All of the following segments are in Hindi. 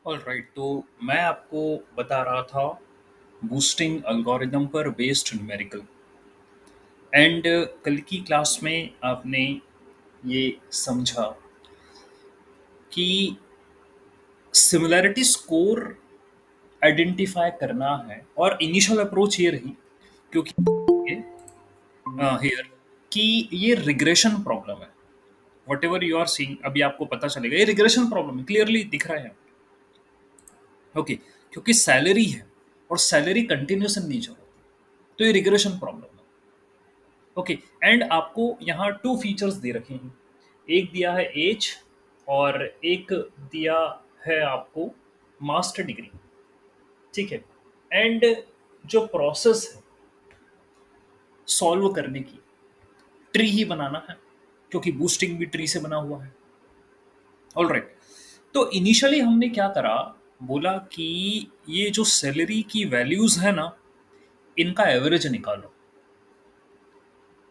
ऑलराइट, तो मैं आपको बता रहा था बूस्टिंग एल्गोरिदम पर बेस्ड न्यूमेरिकल। एंड कल की क्लास में आपने ये समझा कि सिमिलैरिटी स्कोर आइडेंटिफाई करना है, और इनिशियल अप्रोच ये रही क्योंकि हियर कि ये रिग्रेशन प्रॉब्लम है। Whatever you are seeing अभी आपको पता चलेगा ये रिग्रेशन प्रॉब्लम है, क्लियरली दिख रहा है। ओके, क्योंकि सैलरी है और सैलरी कंटिन्यूसन नहीं चल रही, तो ये रिग्रेशन प्रॉब्लम है। ओके, एंड आपको यहाँ टू फीचर्स दे रखे हैं। एक दिया है एज और एक दिया है आपको मास्टर डिग्री। ठीक है, एंड जो प्रोसेस है सॉल्व करने की, ट्री ही बनाना है क्योंकि बूस्टिंग भी ट्री से बना हुआ है। ऑलराइट, तो इनिशियली हमने क्या करा, बोला कि ये जो सैलरी की वैल्यूज है ना, इनका एवरेज निकालो।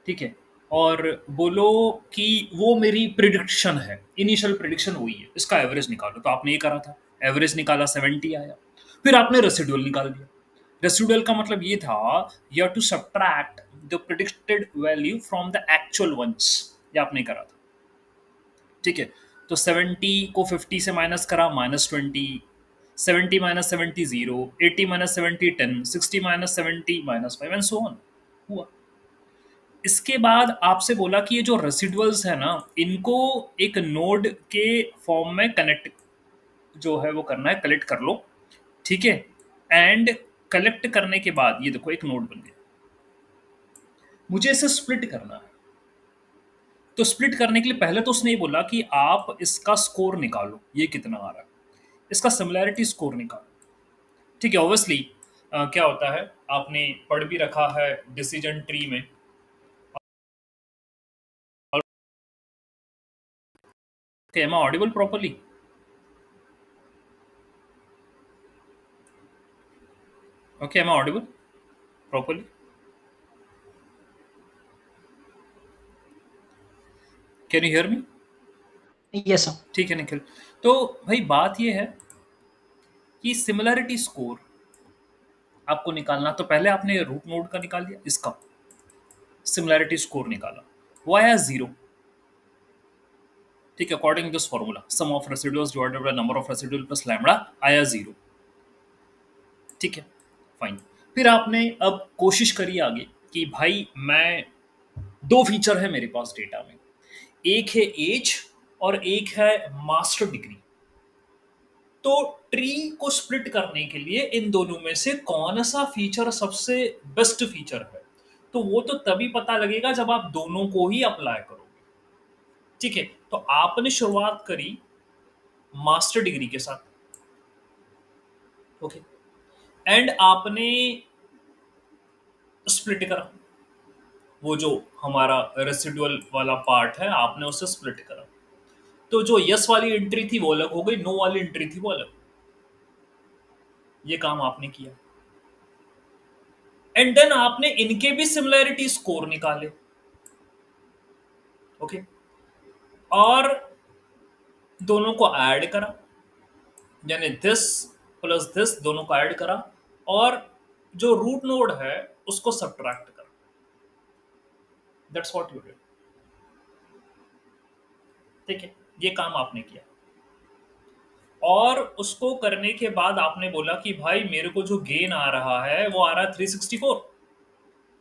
ठीक है, और बोलो कि वो मेरी प्रिडिक्शन है, इनिशियल प्रिडिक्शन वही है, इसका एवरेज निकालो। तो आपने ये करा था, एवरेज निकाला 70 आया। फिर आपने रेसिडुअल निकाल दिया। रेसिडुअल का मतलब ये था you have to subtract the predicted value from the actual ones. ये आपने करा था। ठीक है, तो 70 को 50 से माइनस करा, -20। 70 minus 70 0, 80 minus 70 10, 60 minus 70 -5 and so on हुआ। इसके बाद आपसे बोला कि ये जो रेसिडुअल्स है ना, इनको एक नोड के फॉर्म में कनेक्ट जो है वो करना है, कलेक्ट कर लो। ठीक है, एंड कलेक्ट करने के बाद ये देखो एक नोड बन गया। मुझे इसे स्प्लिट करना है। तो स्प्लिट करने के लिए पहले तो उसने ये बोला कि आप इसका स्कोर निकालो, ये कितना आ रहा है, इसका सिमिलैरिटी स्कोर निकालो। ठीक है, ऑब्वियसली क्या होता है, आपने पढ़ भी रखा है डिसीजन ट्री में। Am I audible properly? Okay, am I audible properly? Can you hear me? Yes sir. ठीक है निखिल, तो भाई बात ये है कि सिमिलैरिटी स्कोर आपको निकालना, तो पहले आपने रूट नोड का निकाल दिया, इसका सिमिलैरिटी स्कोर निकाला, वो आया 0। ठीक है, according this formula some of residuals divided by number of residual plus lambda आया 0। ठीक है, फाइन। फिर आपने अब कोशिश करी आगे कि भाई मैं दो फीचर है मेरे पास डेटा में, एक है एज और एक है मास्टर डिग्री। तो ट्री को स्प्लिट करने के लिए इन दोनों में से कौन सा फीचर सबसे बेस्ट फीचर है, तो वो तो तभी पता लगेगा जब आप दोनों को ही अप्लाई करोगे। ठीक है, तो आपने शुरुआत करी मास्टर डिग्री के साथ। ओके, एंड आपने स्प्लिट करा, वो जो हमारा रेसिडुअल वाला पार्ट है आपने उसे स्प्लिट करा। तो जो यस वाली एंट्री थी वो अलग हो गई, नो वाली एंट्री थी वो अलग। ये काम आपने किया, एंड देन आपने इनके भी सिमिलैरिटी स्कोर निकाले। ओके, और दोनों को ऐड करा, यानी दिस प्लस दिस दोनों को ऐड करा, और जो रूट नोड है उसको सब्ट्रैक्ट करा। That's what you did. ठीक है, ये काम आपने किया, और उसको करने के बाद आपने बोला कि भाई मेरे को जो गेन आ रहा है वो आ रहा है 364।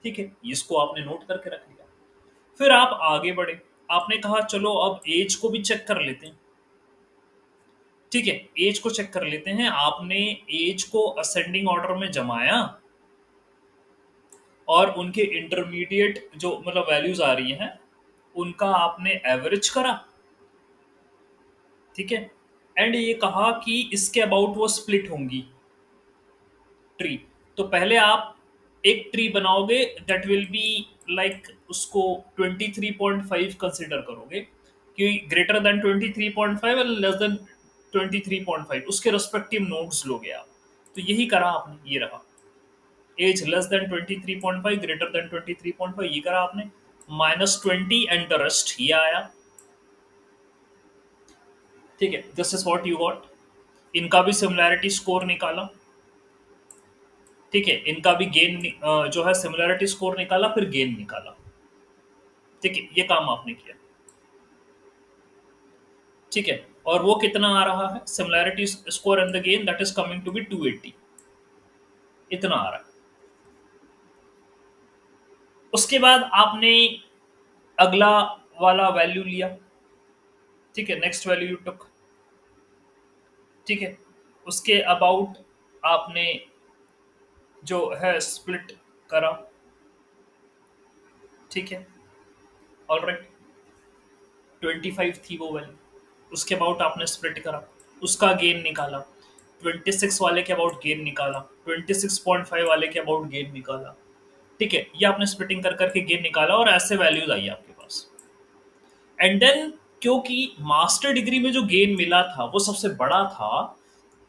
ठीक है, इसको आपने नोट करके रख लिया। फिर आप आगे बढ़े, आपने कहा चलो अब एज को भी चेक कर लेते हैं। ठीक है, एज को चेक कर लेते हैं। आपने एज को असेंडिंग ऑर्डर में जमाया और उनके इंटरमीडिएट जो मतलब वैल्यूज आ रही हैं उनका आपने एवरेज करा। ठीक है, एंड ये कहा कि इसके अबाउट वो स्प्लिट होंगी ट्री। तो पहले आप एक ट्री बनाओगे दैट विल बी लाइक उसको 23.5 कंसिडर करोगे कि ग्रेटर देन 23.5 और लेस देन 23.5, उसके रेस्पेक्टिव नोड्स लोगे आप। तो यही करा आपने, ये रहा as less than 23.5 greater than 23.5, ये करा आपने, -20 एंड द रेस्ट ये आया। ठीक है, this is what you got. इनका भी सिमिलैरिटी स्कोर निकाला, ठीक है, इनका भी गेन जो है सिमिलैरिटी स्कोर निकाला, फिर गेन निकाला, ठीक है, ये काम आपने किया, ठीक है। और वो कितना आ रहा है, similarity score and the gain that is coming to be 280, इतना आ रहा है। उसके बाद आपने अगला वाला वैल्यू लिया, ठीक है, नेक्स्ट वैल्यू यू टुक, ठीक है। उसके अबाउट आपने जो है स्प्लिट करा, ठीक है, ऑलराइट, 25 थी वो वैल्यू, उसके अबाउट आपने स्प्लिट करा, उसका गेन निकाला, 26 वाले के अबाउट गेन निकाला, 26.5 वाले के अबाउट गेन निकाला, ठीक है, ये आपने स्प्लिटिंग कर करके गेन निकाला और ऐसे वैल्यूज आई आपके पास। एंड देन क्योंकि मास्टर डिग्री में जो गेन मिला था वो सबसे बड़ा था,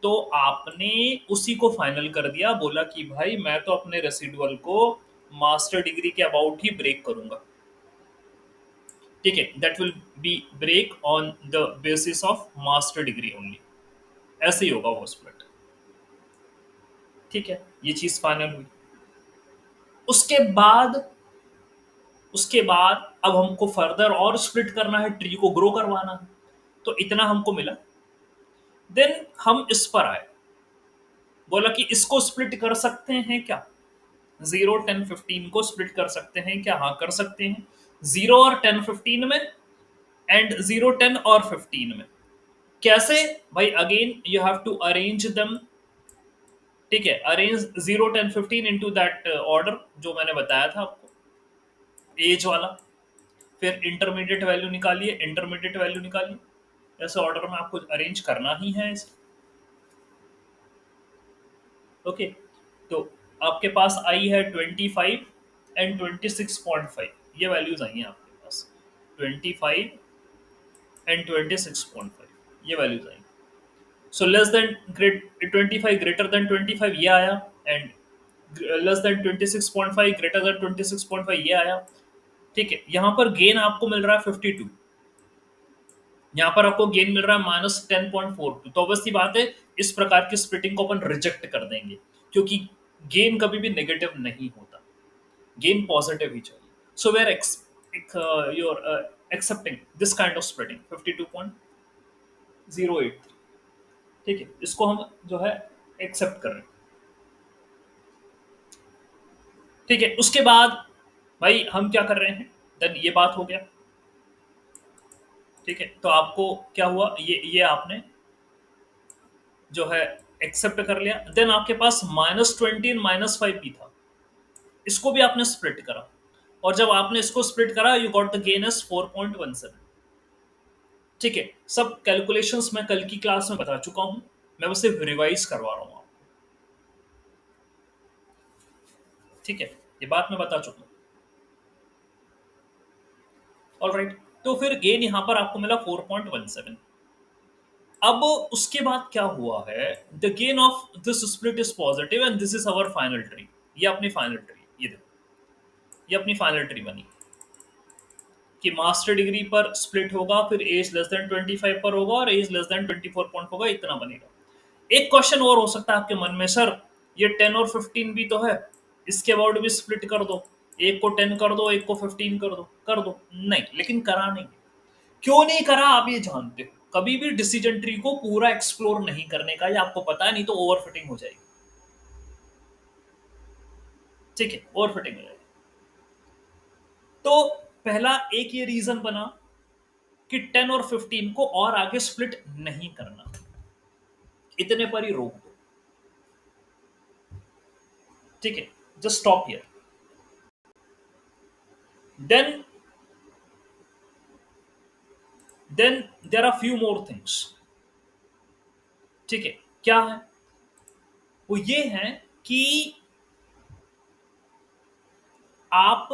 तो आपने उसी को फाइनल कर दिया, बोला कि भाई मैं तो अपने रेसिडुअल को मास्टर डिग्री के अबाउट ही ब्रेक करूंगा, ठीक है, that will be break on the basis of master degree only, ऐसे ही होगा वो स्प्लिट, ठीक है, ये चीज फाइनल हुई। उसके बाद उसके बाद अब हमको फर्दर और स्प्लिट करना है, ट्री को ग्रो करवाना है, तो इतना हमको मिला। देन हम इस पर आए, बोला कि इसको स्प्लिट कर सकते हैं क्या, 0, 10, 15 को स्प्लिट कर सकते हैं क्या, हाँ कर सकते हैं, 0 और 10, 15 में, एंड 0, 10 और 15 में। कैसे भाई, again you have to arrange them, ठीक है, अरेंज 0, 10, 15 इनटू दैट ऑर्डर जो मैंने बताया था आपको, एज वाला, फिर इंटरमीडिएट वैल्यू निकालिए, इंटरमीडिएट वैल्यू निकालिए, ऐसे ऑर्डर में आपको अरेंज करना ही है इसे, ओके। तो आपके पास आई है 25 एंड 26.5, ये वैल्यूज आई हैं आपके पास, 25 एंड 26.5, ये वैल्यूज आई। So less than 25 greater than 25 ये आया, and less than 26.5 greater than 26.5 ये आया, ठीक है। यहाँ पर गेन आपको मिल रहा है 52, यहाँ पर आपको गेन मिल रहा है -10.42, तो ऑब्वियसली बात है इस प्रकार की स्प्लिटिंग को अपन रिजेक्ट कर देंगे, क्योंकि गेन कभी भी नेगेटिव नहीं होता, गेन पॉजिटिव ही चाहिए। So we are your accepting this kind of splitting 52.08, ठीक है, इसको हम जो है एक्सेप्ट कर रहे हैं, ठीक है। उसके बाद भाई हम क्या कर रहे हैं, देन ये बात हो गया, ठीक है। तो आपको क्या हुआ, ये आपने जो है एक्सेप्ट कर लिया। देन आपके पास -20 एंड -5 भी था, इसको भी आपने स्प्लिट करा, और जब आपने इसको स्प्लिट करा you got the gain as 4.17, ठीक है। सब कैलकुलेशंस मैं कल की क्लास में बता चुका हूं, मैं बस सिर्फ रिवाइज करवा रहा हूं आपको, ठीक है, ये बात मैं बता चुका हूं, ऑलराइट। तो फिर गेन यहां पर आपको मिला 4.17। अब उसके बाद क्या हुआ है, the gain of this split is positive and this is our final tree, ये अपनी फाइनल ट्री, ये देखो, ये अपनी फाइनल ट्री बनी कि मास्टर डिग्री पर स्प्लिट होगा, फिर एज लेस देन 25 पर होगा और एज लेस देन 24 पॉइंट होगा, इतना बनेगा। एक क्वेश्चन और हो सकता है आपके मन में, सर ये 10 और 15 भी तो है, इसके अबाउट भी स्प्लिट कर दो, एक को 10 कर दो, एक को 15 कर दो, नहीं, लेकिन करा नहीं, क्यों नहीं करा आप ये जानते हो, कभी भी डिसीजन ट्री को पूरा एक्सप्लोर नहीं करने का, ये आपको पता है, नहीं तो ओवरफिटिंग हो जाएगी, ठीक है, ओवरफिटिंग हो जाएगी। तो पहला एक ये रीजन बना कि 10 और 15 को और आगे स्प्लिट नहीं करना, इतने पर ही रोक दो, ठीक है, just stop here. Then there are few more things, ठीक है, क्या है वो, ये है कि आप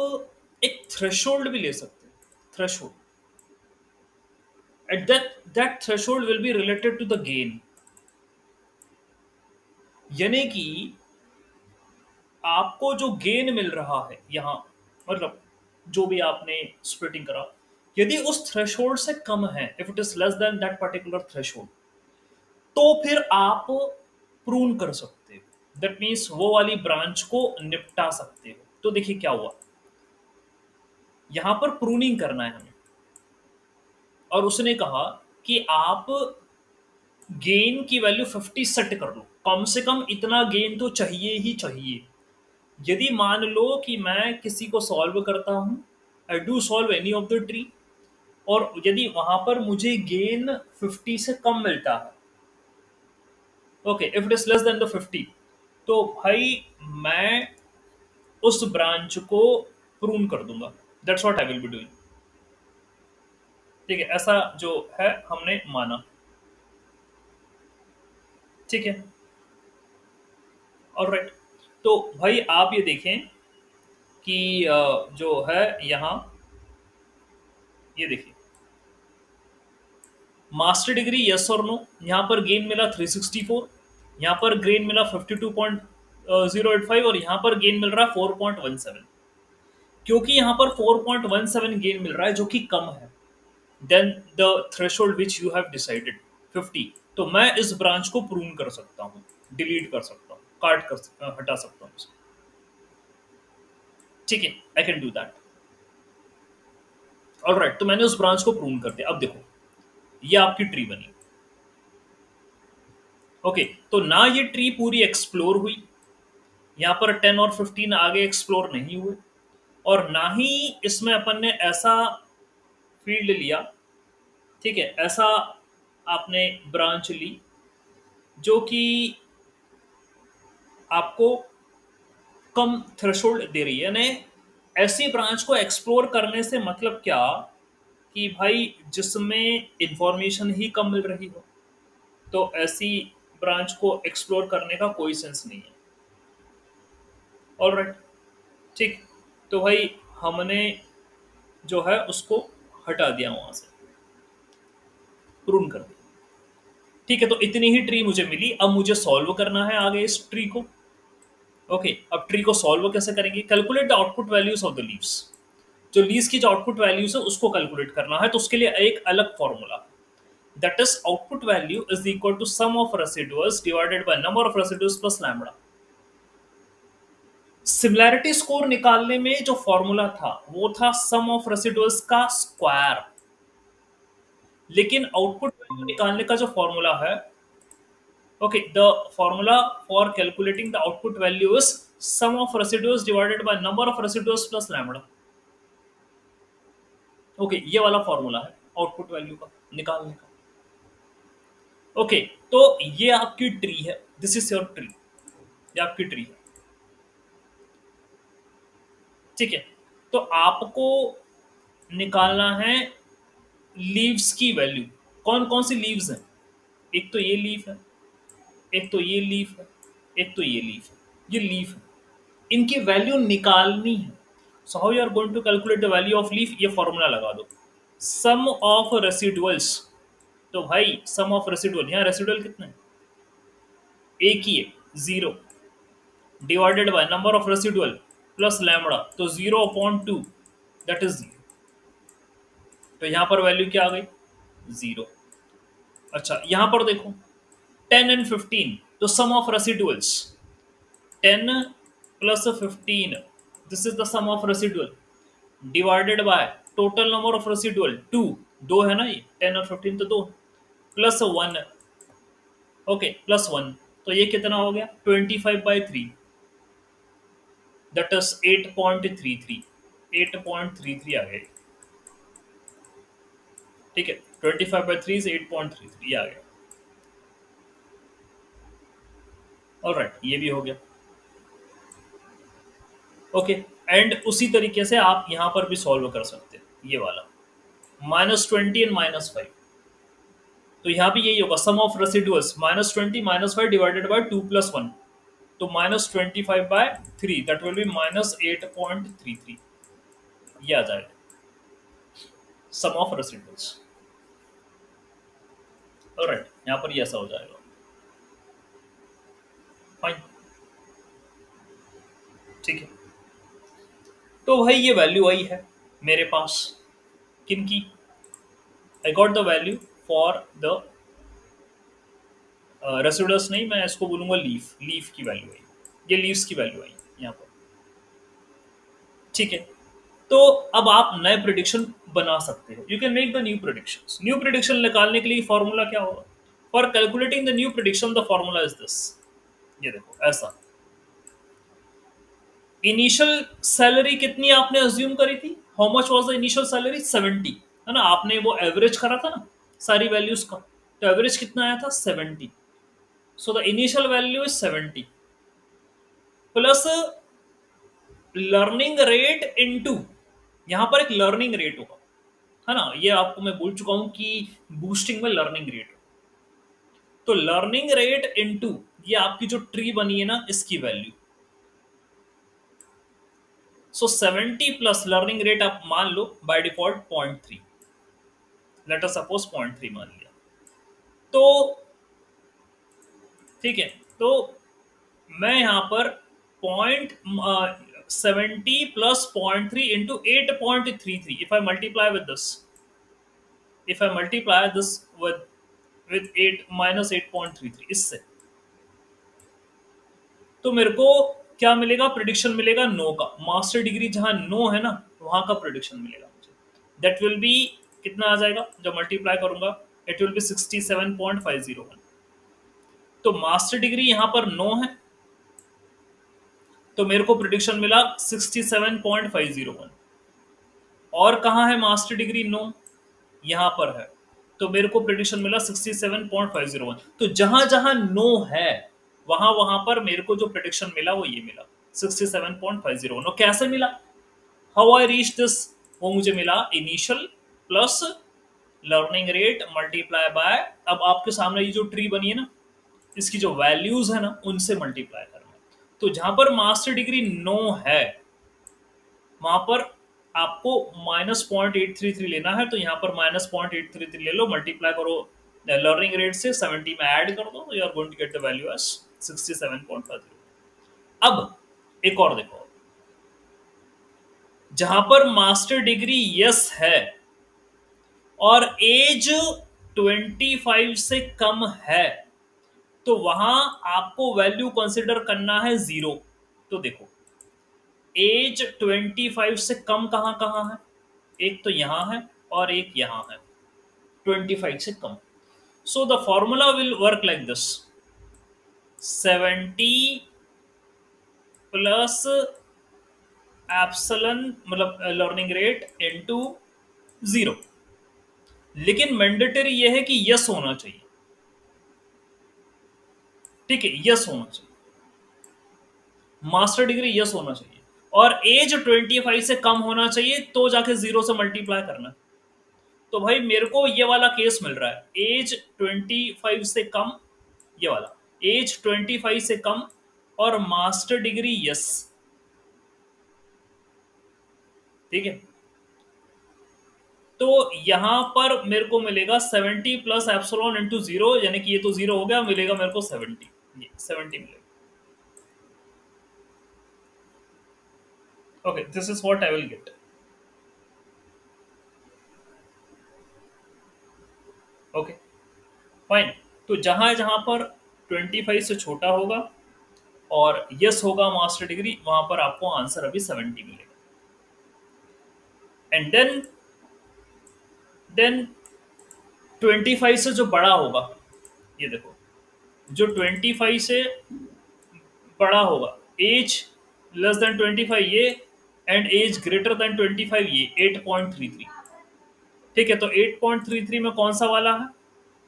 एक थ्रेशोल्ड भी ले सकते हैं, threshold, at that threshold will be related to the gain, यानी कि आपको जो गेन मिल रहा है यहां, मतलब जो भी आपने स्प्लिटिंग करा, यदि उस थ्रेशोल्ड से कम है, if it is less than that particular threshold, तो फिर आप प्रून कर सकते हो, दैट मीन्स वो वाली ब्रांच को निपटा सकते हो। तो देखिए क्या हुआ, यहां पर प्रूनिंग करना है हमें, और उसने कहा कि आप गेन की वैल्यू 50 सेट कर लो, कम से कम इतना गेन तो चाहिए ही चाहिए। यदि मान लो कि मैं किसी को सॉल्व करता हूं, I do solve any of the tree, और यदि वहां पर मुझे गेन 50 से कम मिलता है, okay, if it is less than the 50, तो भाई मैं उस ब्रांच को प्रून कर दूंगा। That's what I will be doing. ठीक है, ऐसा जो है हमने माना। ठीक है, ऑलराइट। तो भाई आप ये देखें कि जो है यहाँ, ये देखिए, मास्टर डिग्री यस और नो, यहाँ पर गेन मिला 364, यहाँ पर गेन मिला 52.085, और यहाँ पर गेन मिल रहा है 4.17। क्योंकि यहाँ पर 4.17 गेन मिल रहा है जो कि कम है than the threshold which you have decided 50, तो मैं इस ब्रांच को प्रून कर सकता हूँ, डिलीट कर सकता हूँ, हटा सकता हूँ। ठीक है, I can do that. Alright, तो मैंने उस ब्रांच को प्रून कर दिया। अब देखो, ये आपकी ट्री बनी। ओके, तो ना ये ट्री पूरी एक्सप्लोर हुई, यहाँ पर 10 और 15 आगे एक्सप्लोर नहीं हुए, और ना ही इसमें अपन ने ऐसा फील्ड लिया, ठीक है, ऐसा आपने ब्रांच ली जो कि आपको कम थ्रेशोल्ड दे रही है। यानी ऐसी ब्रांच को एक्सप्लोर करने से मतलब क्या, कि भाई जिसमें इंफॉर्मेशन ही कम मिल रही हो, तो ऐसी ब्रांच को एक्सप्लोर करने का कोई सेंस नहीं है। ऑलराइट, ठीक। तो भाई हमने जो है उसको हटा दिया, वहां से प्रून कर दिया। ठीक है, तो इतनी ही ट्री मुझे मिली। अब मुझे सॉल्व करना है आगे इस ट्री को। ओके, अब ट्री को सॉल्व कैसे करेंगे? Calculate the output values of the leaves. जो लीव्स की जो आउटपुट वैल्यूज है उसको कैलकुलेट करना है, तो उसके लिए एक अलग formula, that is output value is equal to sum of residuals divided by number of residuals plus lambda. Similarity score निकालने में जो फॉर्मूला था वो था सम ऑफ रेसिडुअल्स का स्क्वायर, लेकिन आउटपुट वैल्यू निकालने का जो फॉर्मूला है, okay, the formula for calculating the output value is sum of residuals divided by number of residuals plus lambda. Okay, ये वाला फॉर्मूला है आउटपुट वैल्यू का निकालने का। ओके, तो ये आपकी ट्री है, दिस इज योर ट्री, ये आपकी ट्री है। ठीक है, तो आपको निकालना है लीव्स की वैल्यू। कौन कौन सी लीव्स हैं? एक तो ये लीफ है, एक तो ये लीफ है, एक तो ये लीफ है, ये लीफ है, इनकी वैल्यू निकालनी है। So how you are going to calculate the value of leaf? ये फॉर्मूला लगा दो, सम ऑफ रेसिडुअल्स। तो भाई सम ऑफ रेसिडुअल, यहाँ रेसिडुअल कितने हैं? एक ही है, 0, divided by number of residual plus lambda, तो 0/2, दैट इज 0। तो यहां पर वैल्यू क्या आ गई? 0। अच्छा, यहां पर देखो 10 एंड 15, तो sum of residuals 10 plus 15, this is the sum of residual, divided by total number of residual 2, 2 है ना, ये 10 और 15 तो 2, प्लस 1, ओके, प्लस 1, तो ये कितना हो गया? 25/3, दैट इज 8.33, 8.33 आ गया। ठीक है, 25/3 से 8.33 आ गया। ऑलराइट, ये भी हो गया। ओके, एंड उसी तरीके से आप यहां पर भी सॉल्व कर सकते हैं, ये वाला -20 एंड -5। तो यहाँ भी यही होगा, सम ऑफ रेसिडुअल्स -20 -5 डिवाइडेड बाय 2 + 1, तो -25/3, दैट विल बी -8.33, ये आ जाएगा सम ऑफ रेसिडुअल्स। ऑलराइट, यहाँ पर ये ऐसा हो जाएगा। फाइन, ठीक है। तो भाई ये वैल्यू आई है मेरे पास, किन की? I got the value for the रेसिडुअस नहीं, मैं इसको बोलूंगा लीफ, लीफ की वैल्यू आई, ये लीव्स की वैल्यू आई यहाँ पर। ठीक है, तो अब आप नए प्रिडिक्शन बना सकते हो, you can make the new predictions. New prediction निकालने के लिए फॉर्मूला क्या होगा? For calculating the new prediction the formula is this, ये देखो ऐसा। इनिशियल सैलरी कितनी आपने अज्यूम करी थी? How much was the initial salary? 70, है ना? आपने वो एवरेज करा था ना सारी वैल्यूज का, तो एवरेज कितना आया था? 70। So the initial value is 70 plus learning rate into, यहां पर एक लर्निंग रेट होगा, है ना? ये आपको मैं बोल चुका हूं कि बूस्टिंग में लर्निंग रेट, तो लर्निंग रेट इनटू ये आपकी जो ट्री बनी है ना इसकी value. So 70 plus learning rate आप मान लो by default 0.3, let us suppose 0.3 मान लिया, तो ठीक है, तो मैं यहां पर point 70 plus 0.3 into 8.33, if I multiply with this, if I multiply this with 8 minus 8.33, इससे तो मेरे को क्या मिलेगा? प्रिडिक्शन मिलेगा नो का। मास्टर डिग्री जहां नो है ना वहां का प्रिडिक्शन मिलेगा मुझे। दैट विल बी कितना आ जाएगा जब मल्टीप्लाई करूंगा? It will be 67.501। तो मास्टर डिग्री यहां पर नो है, तो मेरे को प्रिडिक्शन मिला 67.501। और कहां है मास्टर डिग्री नो? यहां पर है, तो मेरे को प्रेडिक्शन मिला 67.501। तो जहां जहां नो है वहां वहां पर मेरे को जो प्रेडिक्शन मिला वो ये मिला 67.501। और कैसे मिला? How I reach this? वो मुझे मिला initial plus learning rate multiply bye, अब आपके सामने ये जो ट्री बनी है ना इसकी जो वैल्यूज है ना उनसे मल्टीप्लाई करना। तो जहां पर मास्टर डिग्री नो है वहां पर आपको -0.833 लेना है, तो यहाँ पर -0.833 ले लो, मल्टीप्लाई करो लर्निंग रेट से, 70 में ऐड कर दो, you are going to get the value as 67.50। अब एक और देखो, जहां पर मास्टर डिग्री यस है और एज 25 से कम है, तो वहां आपको वैल्यू कंसिडर करना है 0। तो देखो एज 25 से कम कहां कहां है? एक तो यहां है और एक यहां है 25 से कम। So the formula will work like this, 70 plus epsilon मतलब लर्निंग रेट इनटू 0। लेकिन मैंडेटरी यह है कि यस होना चाहिए, ठीक है, यस होना चाहिए, मास्टर डिग्री यस होना चाहिए, और एज 25 से कम होना चाहिए, तो जाके 0 से मल्टीप्लाई करना। तो भाई मेरे को ये वाला केस मिल रहा है, एज 25 से कम, ये वाला एज 25 से कम और मास्टर डिग्री यस, ठीक है। तो यहां पर मेरे को मिलेगा 70 प्लस एप्सिलॉन इंटू 0, यानी कि ये तो 0 हो गया, मिलेगा मेरे को 70, ये 70 मिलेगा। Okay, this is what I will get. Okay fine, तो जहां जहां पर 25 से छोटा होगा और यस होगा मास्टर डिग्री, वहां पर आपको आंसर अभी 70 मिलेगा। एंड देन 25 से जो बड़ा होगा, ये देखो, जो 25 से बड़ा होगा, एज लेस देन 25 ये, एंड एज ग्रेटर देन 25 ये 8.33, ठीक है। तो 8.33 में कौन सा वाला है?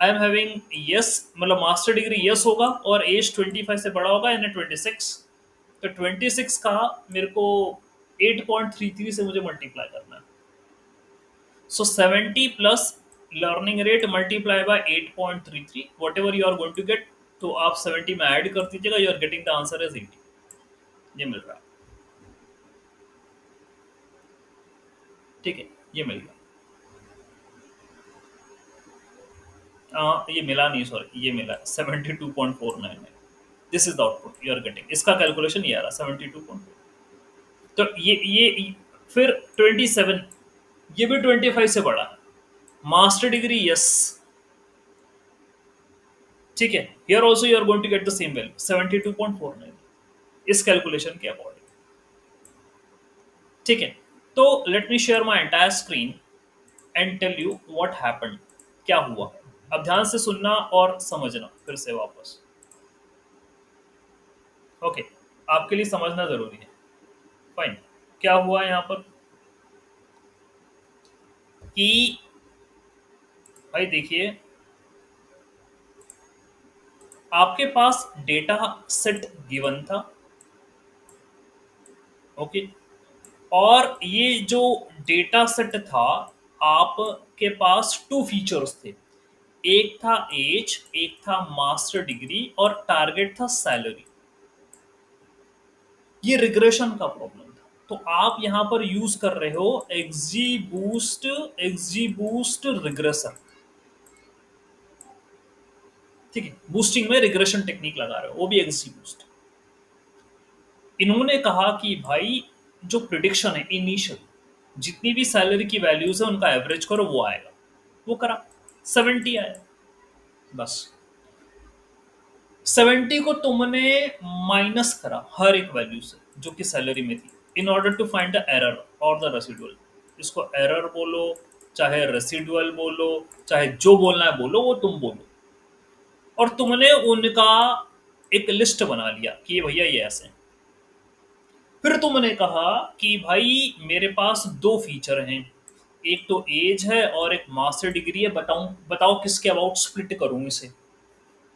आई एम हैविंग यस, मतलब मास्टर डिग्री यस होगा और एज 25 से बड़ा होगा, यानी 26। तो 26 का मेरे को 8.33 से मुझे मल्टीप्लाई करना है। So 70 plus learning rate multiply by 8.33, whatever you are going to get, तो आप 70 में ऐड कर दीजिएगा, you are getting the answer is 80, ये मिल रहा है, ठीक है, ये मिल गया। ये मिला नहीं, सॉरी, ये मिला 72.49 है, this is the output you are getting, इसका कैलकुलेशन ये आ रहा 72.4। तो ये फिर 27, ये भी 25 से बड़ा है, मास्टर डिग्री यस, ठीक है, here also you are going to get the same value 72.49 इस कैलकुलेशन के अकॉर्डिंग। ठीक है, तो let me share my entire screen and tell you what happened, क्या हुआ। अब ध्यान से सुनना और समझना फिर से वापस। ओके, आपके लिए समझना जरूरी है। फाइन, क्या हुआ यहाँ पर कि भाई देखिए, आपके पास डेटा सेट गिवन था। ओके, और ये जो डेटा सेट था, आपके पास टू फीचर्स थे। एक था एज, एक था मास्टर डिग्री, और टारगेट था सैलरी। ये रिग्रेशन का प्रॉब्लम था, तो आप यहां पर यूज कर रहे हो एक्जी बूस्ट रिग्रेसर। ठीक है, बूस्टिंग में रिग्रेशन टेक्निक लगा रहे हो, वो भी एक्जी बूस्ट। इन्होंने कहा कि भाई जो प्रिडिक्शन है इनिशियल, जितनी भी सैलरी की वैल्यूज है उनका एवरेज करो, वो आएगा। वो करा, 70 आया। बस 70 को तुमने माइनस करा हर एक वैल्यू से जो कि सैलरी में थी, in order to find the error और द रेसिडुअल। इसको एरर बोलो, चाहे रेसिडुअल बोलो, चाहे जो बोलना है बोलो, वो तुम बोलो। और तुमने उनका एक लिस्ट बना लिया कि भैया ये ऐसे हैं। फिर तुमने कहा कि भाई मेरे पास दो फीचर हैं, एक तो एज है और एक मास्टर डिग्री है, बताऊं बताओ किसके अबाउट स्प्लिट करूं इसे,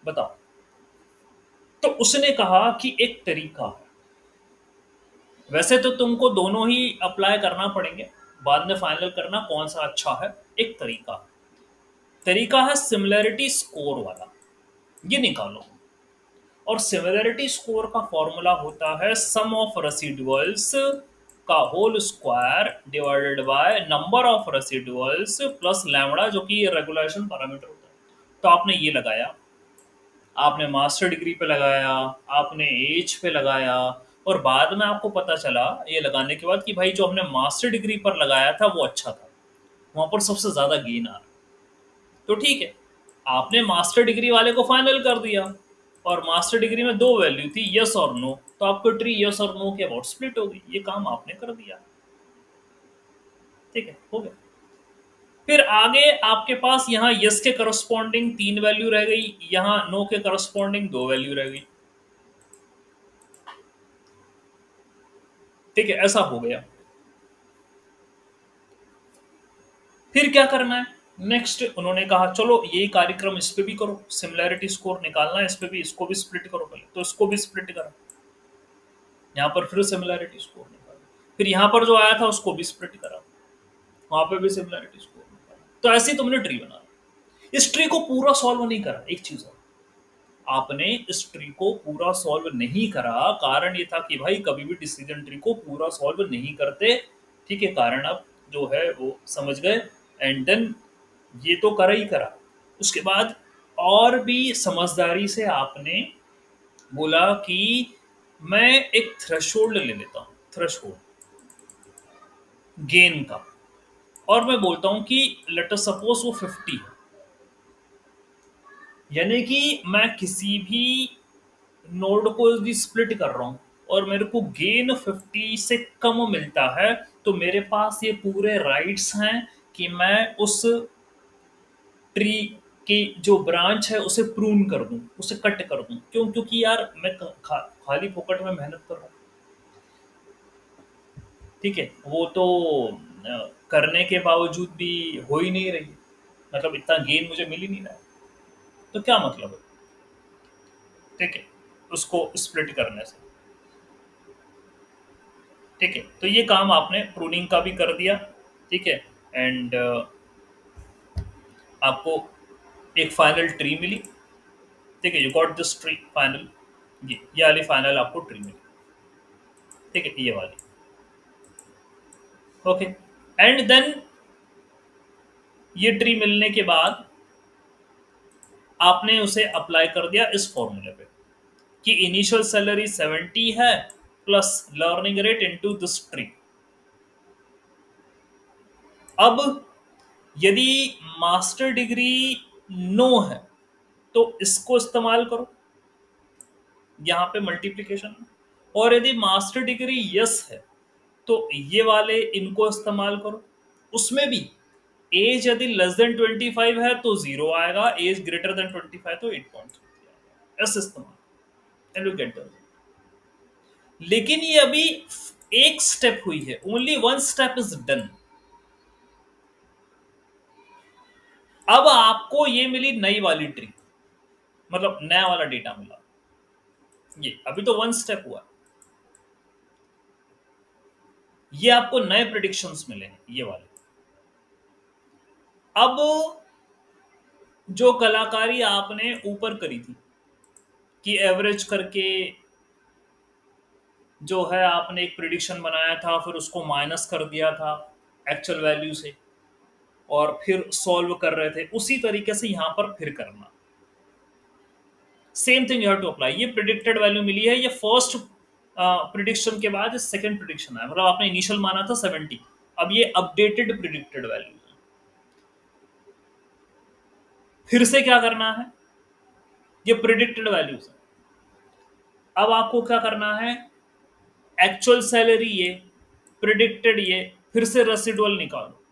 बताओ। तो उसने कहा कि एक तरीका है, वैसे तो तुमको दोनों ही अप्लाई करना पड़ेंगे, बाद में फाइनल करना कौन सा अच्छा है। एक तरीका है सिमिलैरिटी स्कोर वाला, ये निकालो। और सिमिलैरिटी स्कोर का फॉर्मूला होता है सम ऑफ रेसिडुअल्स का whole square divided by number of residuals plus lambda, जो कि रेगुलेशन पैरामीटर होता है। तो आपने ये लगाया, आपने मास्टर डिग्री पे लगाया, आपने एज पे लगाया, और बाद में आपको पता चला ये लगाने के बाद कि भाई जो हमने मास्टर डिग्री पर लगाया था वो अच्छा था, वहां पर सबसे ज्यादा गेन आ रहा। तो ठीक है, आपने मास्टर डिग्री वाले को फाइनल कर दिया, और मास्टर डिग्री में दो वैल्यू थी, यस और नो, तो आपको ट्री यस और नो के अबाउट स्प्लिट हो गई। ये काम आपने कर दिया। ठीक है, हो गया। फिर आगे आपके पास यहाँ यस के करस्पॉन्डिंग तीन वैल्यू रह गई, यहाँ नो के करस्पॉन्डिंग दो वैल्यू रह गई। ठीक है, ऐसा हो गया। फिर क्या करना है नेक्स्ट, उन्होंने कहा चलो यही कार्यक्रम इस पे भी करो, सिमिलैरिटी स्कोर निकालना है, इस पे भी, इसको भी स्प्लिट करो पहले, तो इसको भी स्प्लिट करा, यहाँ पर फिर सिमिलैरिटी स्कोर निकाला, फिर यहाँ पर जो आया था उसको भी स्प्लिट करा, वहां पे भी सिमिलैरिटी स्कोर निकाला। तो ऐसे ही तुमने ट्री बना। इस ट्री को पूरा सॉल्व नहीं करा, एक चीज और, आपने इस ट्री को पूरा सॉल्व नहीं करा। कारण ये था कि भाई कभी भी डिसीजन ट्री को पूरा सॉल्व नहीं करते। ठीक है, कारण अब जो है वो समझ गए। एंड देन ये तो करा ही करा, उसके बाद और भी समझदारी से आपने बोला कि मैं एक थ्रेशोल्ड ले लेता हूं, थ्रेशोल्ड गेन का, और मैं बोलता हूं कि लेट अस सपोज वो 50 है, यानी कि मैं किसी भी नोड को यदि स्प्लिट कर रहा हूं और मेरे को गेन 50 से कम मिलता है, तो मेरे पास ये पूरे राइट्स हैं कि मैं उस ट्री की जो ब्रांच है उसे प्रून कर दूं, उसे कट कर दूं। क्यों? क्योंकि यार मैं खाली फोकट में मेहनत कर रहा हूं। ठीक है, वो तो करने के बावजूद भी हो ही नहीं रही, मतलब इतना गेन मुझे मिल ही नहीं रहा है, तो क्या मतलब है। ठीक है, उसको स्प्लिट करने से। ठीक है, तो ये काम आपने प्रूनिंग का भी कर दिया। ठीक है, एंड आपको एक फाइनल ट्री मिली। ठीक है, you got this tree final, ये वाली फाइनल आपको ट्री मिली। ठीक है, ये वाली। ओके, एंड देन ये ट्री मिलने के बाद आपने उसे अप्लाई कर दिया इस फॉर्मूले पे कि इनिशियल सैलरी 70 है plus learning rate into this tree. अब यदि मास्टर डिग्री नो है तो इसको इस्तेमाल करो यहाँ पे मल्टीप्लिकेशन में। और यदि मास्टर डिग्री यस है तो ये वाले इनको इस्तेमाल करो। उसमें भी एज यदि लेस देन 25 है तो 0 आएगा, एज ग्रेटर देन 25 तो 8.3 आएगा। ऐसे इस्तेमाल एंड यू गेट द। लेकिन ये अभी एक स्टेप हुई है, only one step is done. अब आपको ये मिली नई वाली ट्री, मतलब नया वाला डेटा मिला। ये अभी तो वन स्टेप हुआ, ये आपको नए प्रिडिक्शंस मिले हैं ये वाले। अब जो कलाकारी आपने ऊपर करी थी कि एवरेज करके जो है आपने एक प्रिडिक्शन बनाया था, फिर उसको माइनस कर दिया था एक्चुअल वैल्यू से और फिर सॉल्व कर रहे थे, उसी तरीके से यहां पर फिर करना। Same thing you have to apply. ये प्रिडिक्टेड वैल्यू मिली है, ये फर्स्ट प्रिडिक्शन के बाद सेकंड प्रिडिक्शन है, मतलब आपने इनिशियल माना था 70, अब ये अपडेटेड प्रिडिक्टेड वैल्यू है। फिर से क्या करना है, ये प्रिडिक्टेड वैल्यूज है। अब आपको क्या करना है, एक्चुअल सैलरी ये, प्रिडिक्टेड ये, फिर से रेसिडुअल निकालो।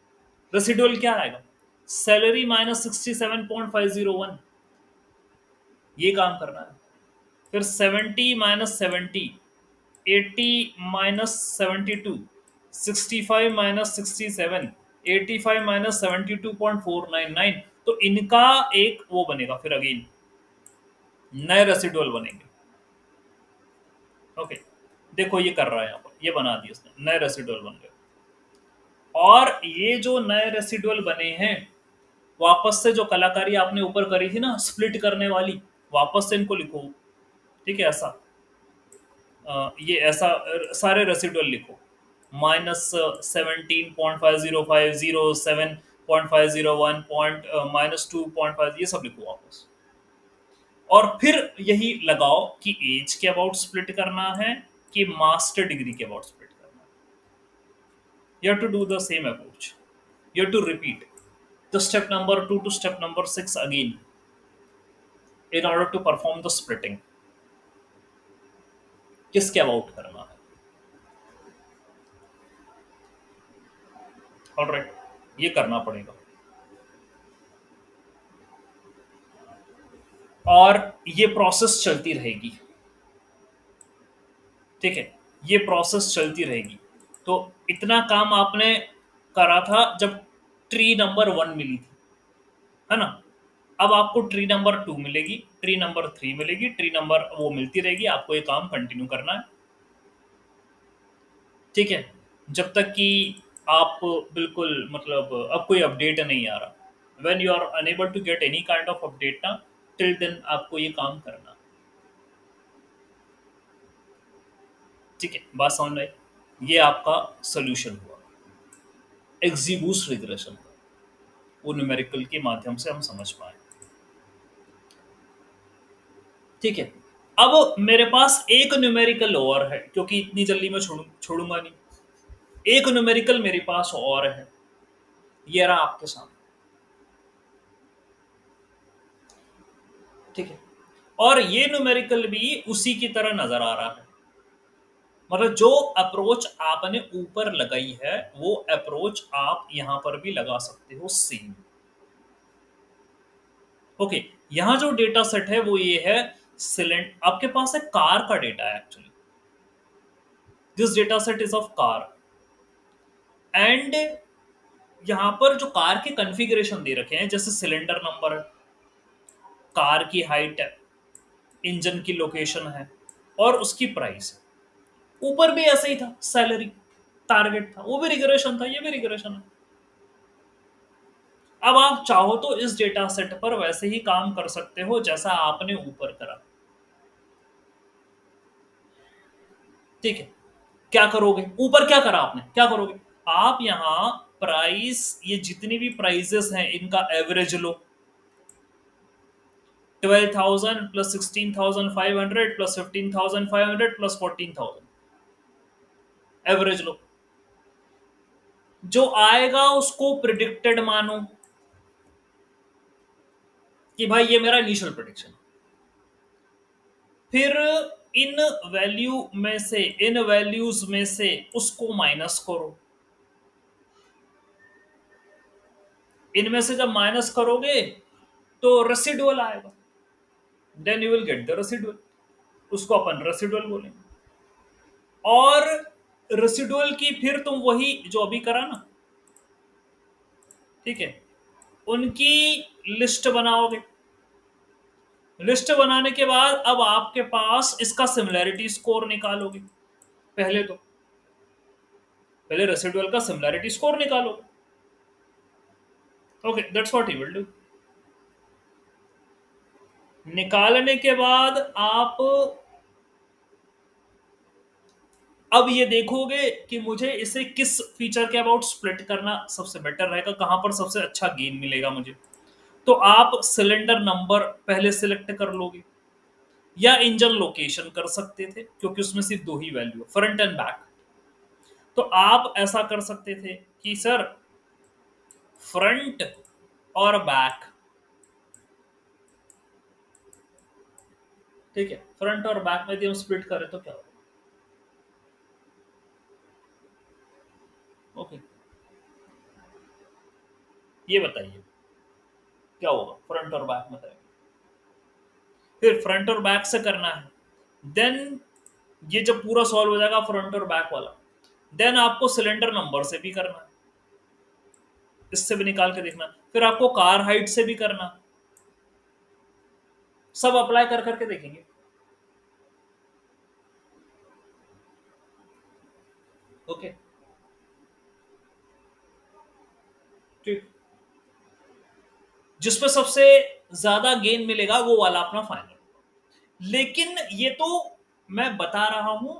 रेसिडुअल क्या आएगा, सैलरी माइनस 67.501, ये काम करना है। फिर 70 माइनस 70, 80 माइनस 72, 65 माइनस 67, 85 माइनस 72.499, तो इनका एक वो बनेगा, फिर अगेन नए रेसिडुअल बनेंगे। ओके, देखो ये कर रहा है यहाँ पर, ये बना दिया उसने, नए रेसिडुअल बन गए। और ये जो नए रेसिडुअल बने हैं, वापस से जो कलाकारी आपने ऊपर करी थी ना स्प्लिट करने वाली, वापस से इनको लिखो। ठीक है, ऐसा ये ऐसा सारे रेसिडुअल लिखो, माइनस 17.505, 07.501, माइनस 2.5, ये सब लिखो वापस। और फिर यही लगाओ कि एज के अबाउट स्प्लिट करना है कि मास्टर डिग्री के अबाउट स्प्लिट करना है। You have to do the same approach, you have to repeat the step number 2 to step number 6 again in order to perform the splitting। किसके अबाउट करना है, ऑलराइट, ये करना पड़ेगा। और ये प्रोसेस चलती रहेगी, ठीक है, ये प्रोसेस चलती रहेगी। तो इतना काम आपने करा था जब ट्री नंबर 1 मिली थी, है ना। अब आपको ट्री नंबर 2 मिलेगी, ट्री नंबर 3 मिलेगी, ट्री नंबर वो मिलती रहेगी, आपको ये काम कंटिन्यू करना है। ठीक है, जब तक कि आप बिल्कुल मतलब अब कोई अपडेट नहीं आ रहा, when you are unable to get any kind of update ना, टिल देन आपको ये काम करना। ठीक है, बात समझ में आई? ये आपका सोल्यूशन हुआ एक्जीबूस रिग्रेशन का, वो न्यूमेरिकल के माध्यम से हम समझ पाए। ठीक है, अब मेरे पास एक न्यूमेरिकल और है, क्योंकि इतनी जल्दी मैं छोड़ूंगा नहीं। एक न्यूमेरिकल मेरे पास और है, ये रहा आपके सामने। ठीक है, और ये न्यूमेरिकल भी उसी की तरह नजर आ रहा है, मतलब जो अप्रोच आपने ऊपर लगाई है वो अप्रोच आप यहां पर भी लगा सकते हो सेम। ओके, यहां जो डेटा सेट है वो ये है सिलेंडर, आपके पास है कार का डेटा है actually, this data set is of car. And यहां पर जो कार के कॉन्फ़िगरेशन दे रखे हैं, जैसे सिलेंडर नंबर, कार की हाइट है, इंजन की लोकेशन है और उसकी प्राइस है। ऊपर भी ऐसे ही था, सैलरी टारगेट था, वो भी रिग्रेशन था, ये भी रिग्रेशन है। अब आप चाहो तो इस डेटा सेट पर वैसे ही काम कर सकते हो जैसा आपने ऊपर करा। ठीक है, क्या करोगे, ऊपर क्या करा आपने, क्या करोगे आप, यहां प्राइस, ये जितनी भी प्राइजेस हैं इनका एवरेज लो, 12,000 प्लस 16,500 प्लस 15,500 प्लस 14,000, एवरेज लो। जो आएगा उसको प्रिडिक्टेड मानो, कि भाई ये मेरा इनिशियल प्रेडिक्शन। फिर इन इन वैल्यूज में से उसको माइनस करो। इनमें से जब माइनस करोगे तो रेसिडुअल आएगा, then you will get the residual. उसको अपन रेसिडुअल बोलेंगे। और रेसिडुअल की फिर तुम वही जो अभी करा ना, ठीक है, उनकी लिस्ट बनाओगे। लिस्ट बनाने के बाद अब आपके पास इसका सिमिलैरिटी स्कोर निकालोगे। पहले तो पहले रेसिडुअल का सिमिलैरिटी स्कोर निकालोगे। Okay, that's what you will do. निकालने के बाद आप अब ये देखोगे कि मुझे इसे किस फीचर के अबाउट स्प्लिट करना सबसे बेटर रहेगा, कहां पर सबसे अच्छा गेन मिलेगा मुझे। तो आप सिलेंडर नंबर पहले सिलेक्ट कर लोगे, या इंजन लोकेशन कर सकते थे क्योंकि उसमें सिर्फ दो ही वैल्यू, फ्रंट एंड बैक। तो आप ऐसा कर सकते थे कि सर फ्रंट और बैक, ठीक है, फ्रंट और बैक में यदि हम स्प्लिट करें तो क्या होगा। ओके, ये बताइए क्या होगा फ्रंट और बैक में करेंगे। फिर फ्रंट और बैक से करना है, देन ये जब पूरा सॉल्व हो जाएगा फ्रंट और बैक वाला, देन आपको सिलेंडर नंबर से भी करना है, इससे भी निकाल के देखना, फिर आपको कार हाइट से भी करना। सब अप्लाई कर करके देखेंगे। ओके, ठीक। जिसपे सबसे ज्यादा गेन मिलेगा वो वाला अपना फाइनल। लेकिन ये तो मैं बता रहा हूं,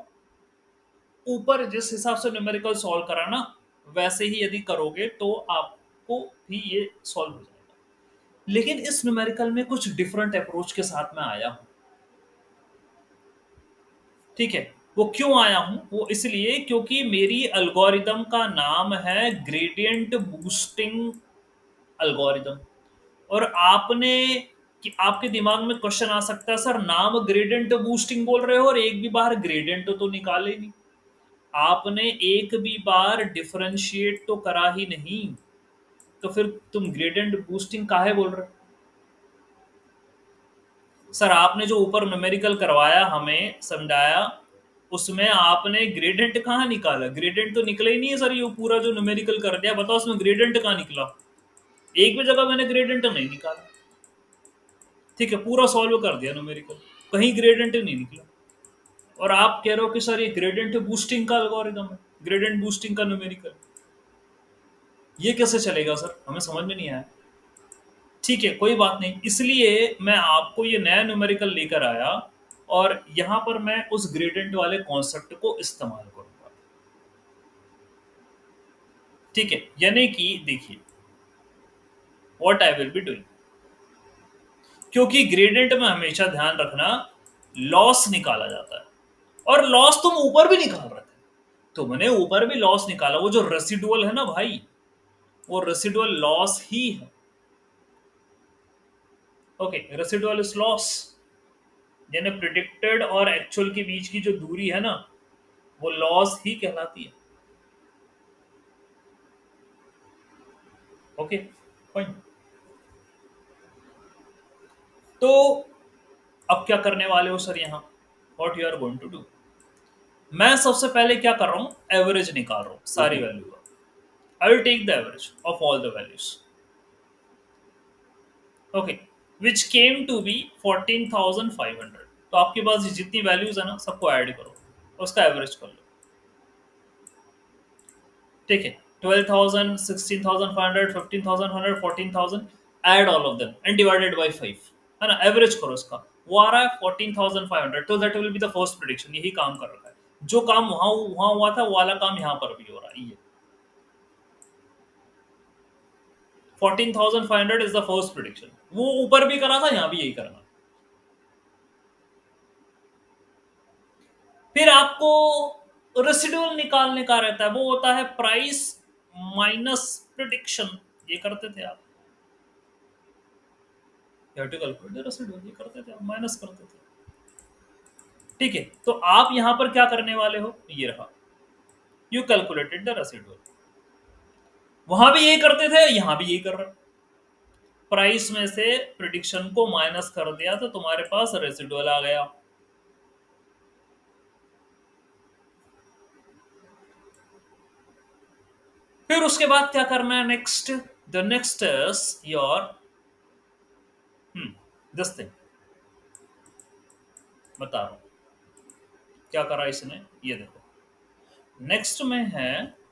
ऊपर जिस हिसाब से न्यूमेरिकल सॉल्व करा ना, वैसे ही यदि करोगे तो आपको भी ये सॉल्व हो जाएगा। लेकिन इस न्यूमेरिकल में कुछ डिफरेंट अप्रोच के साथ मैं आया हूं, ठीक है। वो क्यों आया हूं, वो इसलिए क्योंकि मेरी एल्गोरिदम का नाम है ग्रेडियंट बूस्टिंग एल्गोरिदम। और आपने कि आपके दिमाग में क्वेश्चन आ सकता है, सर नाम ग्रेडियंट बूस्टिंग बोल रहे हो और एक भी बार ग्रेडियंट तो निकाले नहीं, आपने एक भी बार डिफरेंशिएट तो करा ही नहीं, तो फिर तुम ग्रेडियंट बूस्टिंग काहे बोल रहे हो। सर आपने जो ऊपर न्यूमेरिकल करवाया हमें समझाया, उसमें आपने ग्रेडियंट कहाँ निकाला, ग्रेडियंट तो निकला ही नहीं है सर। ये पूरा जो न्यूमेरिकल कर दिया, बताओ उसमें ग्रेडियंट कहाँ निकला। एक भी जगह मैंने ग्रेडियंट नहीं निकाला, ठीक है, पूरा सॉल्व कर दिया न्यूमेरिकल, कहीं ग्रेडियंट नहीं निकला। और आप कह रहे हो कि सर ये ग्रेडियंट बूस्टिंग का एल्गोरिथम है, ग्रेडियंट बूस्टिंग का न्यूमेरिकल, ये कैसे चलेगा सर, हमें समझ में नहीं आया। ठीक है, कोई बात नहीं, इसलिए मैं आपको ये नया न्यूमेरिकल लेकर आया और यहां पर मैं उस ग्रेडियंट वाले कॉन्सेप्ट को इस्तेमाल करूंगा, ठीक है। यानी कि देखिए what I will be doing, क्योंकि ग्रेडियंट में हमेशा ध्यान रखना लॉस निकाला जाता है, और लॉस तुम ऊपर भी निकाल रहे थे, तुमने ऊपर भी लॉस निकाला, वो जो रेसिडुअल है ना भाई, वो रेसिडुअल लॉस ही है। ओके, रेसिडुअल इज लॉस, यानी प्रिडिक्टेड और एक्चुअल के बीच की जो दूरी है ना, वो लॉस ही कहलाती है। Okay, fine. तो अब क्या करने वाले हो सर यहां, what you are going to do. मैं सबसे पहले क्या कर रहा हूं, एवरेज निकाल रहा हूं सारी वैल्यू का। I will take the average of all the values. Okay, which came to be 14,500। तो आपके पास जितनी वैल्यूज है ना, सबको ऐड करो, उसका एवरेज कर लो, ठीक है। 12,000, 16,500, 15,100, 14,000, add all of them and divided by 5, है ना, एवरेज करो इसका। वो आ रहा है 14,500, तो that will be the first prediction. यही काम कर रखा है, जो काम वहां वहां हुआ था वो वाला काम यहाँ पर भी हो रहा है। ये 14,500 इज द फर्स्ट प्रेडिक्शन, वो ऊपर भी करा था, यहाँ भी यही करना। फिर आपको रेसिडुअल निकालने का रहता है, वो होता है प्राइस माइनस प्रिडिक्शन, ये करते थे आप। You have to calculate the residual. ये करते थे, माइनस करते थे। ठीक है, तो आप यहां पर क्या करने वाले हो, ये रहा, यू कैलकुलेटेड द रेसिडुअल। वहां भी यही करते थे, यहां भी यही कर रहे। प्राइस में से प्रिडिक्शन को माइनस कर दिया तो तुम्हारे पास रेसिडुअल आ गया। फिर उसके बाद क्या करना है next, the next is your this thing, बता रहा हूं क्या करा इसने। ये देखो नेक्स्ट में है,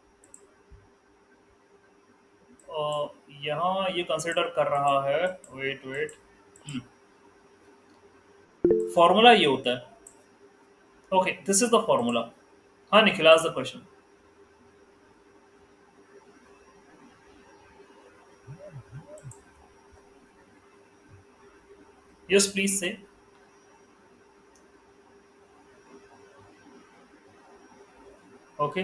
यहां ये कंसिडर कर रहा है, वेट वेट, फॉर्मूला ये होता है। Okay, this is the formula. हाँ निखिल, आज द क्वेश्चन। यस प्लीज से। ओके,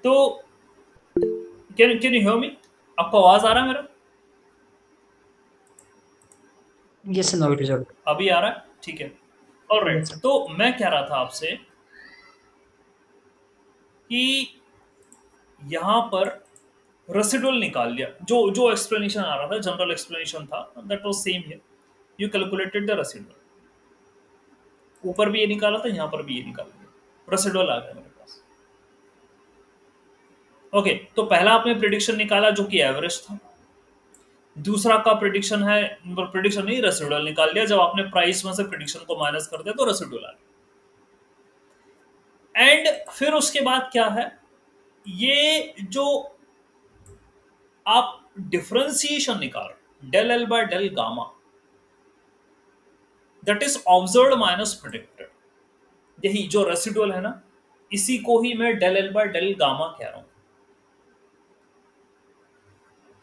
तो कैन कैन यू हियर मी? आपको आवाज आ रहा है मेरा? Yes, no, it is okay. अभी आ रहा है, ठीक है। Alright, Yes, sir. तो मैं कह रहा था आपसे कि यहां पर रेसिडुअल निकाल लिया, जो जो एक्सप्लेनेशन आ रहा था, जनरल एक्सप्लेनेशन था, that was same here. You calculated the residual, ऊपर भी ये निकाला था, यहां पर भी ये निकाल लिया, रेसिडुअल आ गया मेरे पास। ओके, तो पहला आपने प्रिडिक्शन निकाला जो कि एवरेज था। दूसरा का प्रिडिक्शन है, प्रिडिक्शन नहीं, रेसिडुअल निकाल लिया। जब आपने प्राइस में से प्रिडिक्शन को माइनस कर दिया तो रेसिडुअल आ गया। एंड फिर उसके बाद क्या है, ये जो आप डिफरेंशिएशन निकाल, del L by del gamma, that is observed minus predicted. यही जो रेसिडुअल है ना, इसी को ही मैं del L by del gamma कह रहा हूं।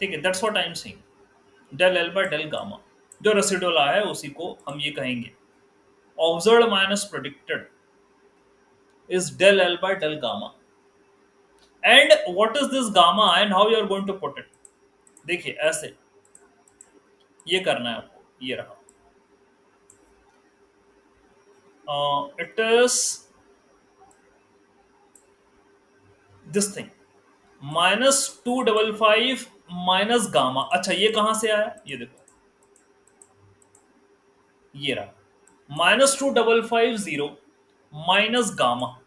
ठीक है, that's what I am saying, del L by del gamma. जो रेसिडुअल आया है उसी को हम ये कहेंगे, observed minus predicted is del L by del gamma. And what is this gamma and how you are going to put it? देखिए ऐसे ये करना है आपको, ये रहा, it is this thing -255 minus gamma. अच्छा ये कहां से आया, ये देखो, ये रहा -2550 माइनस गामा।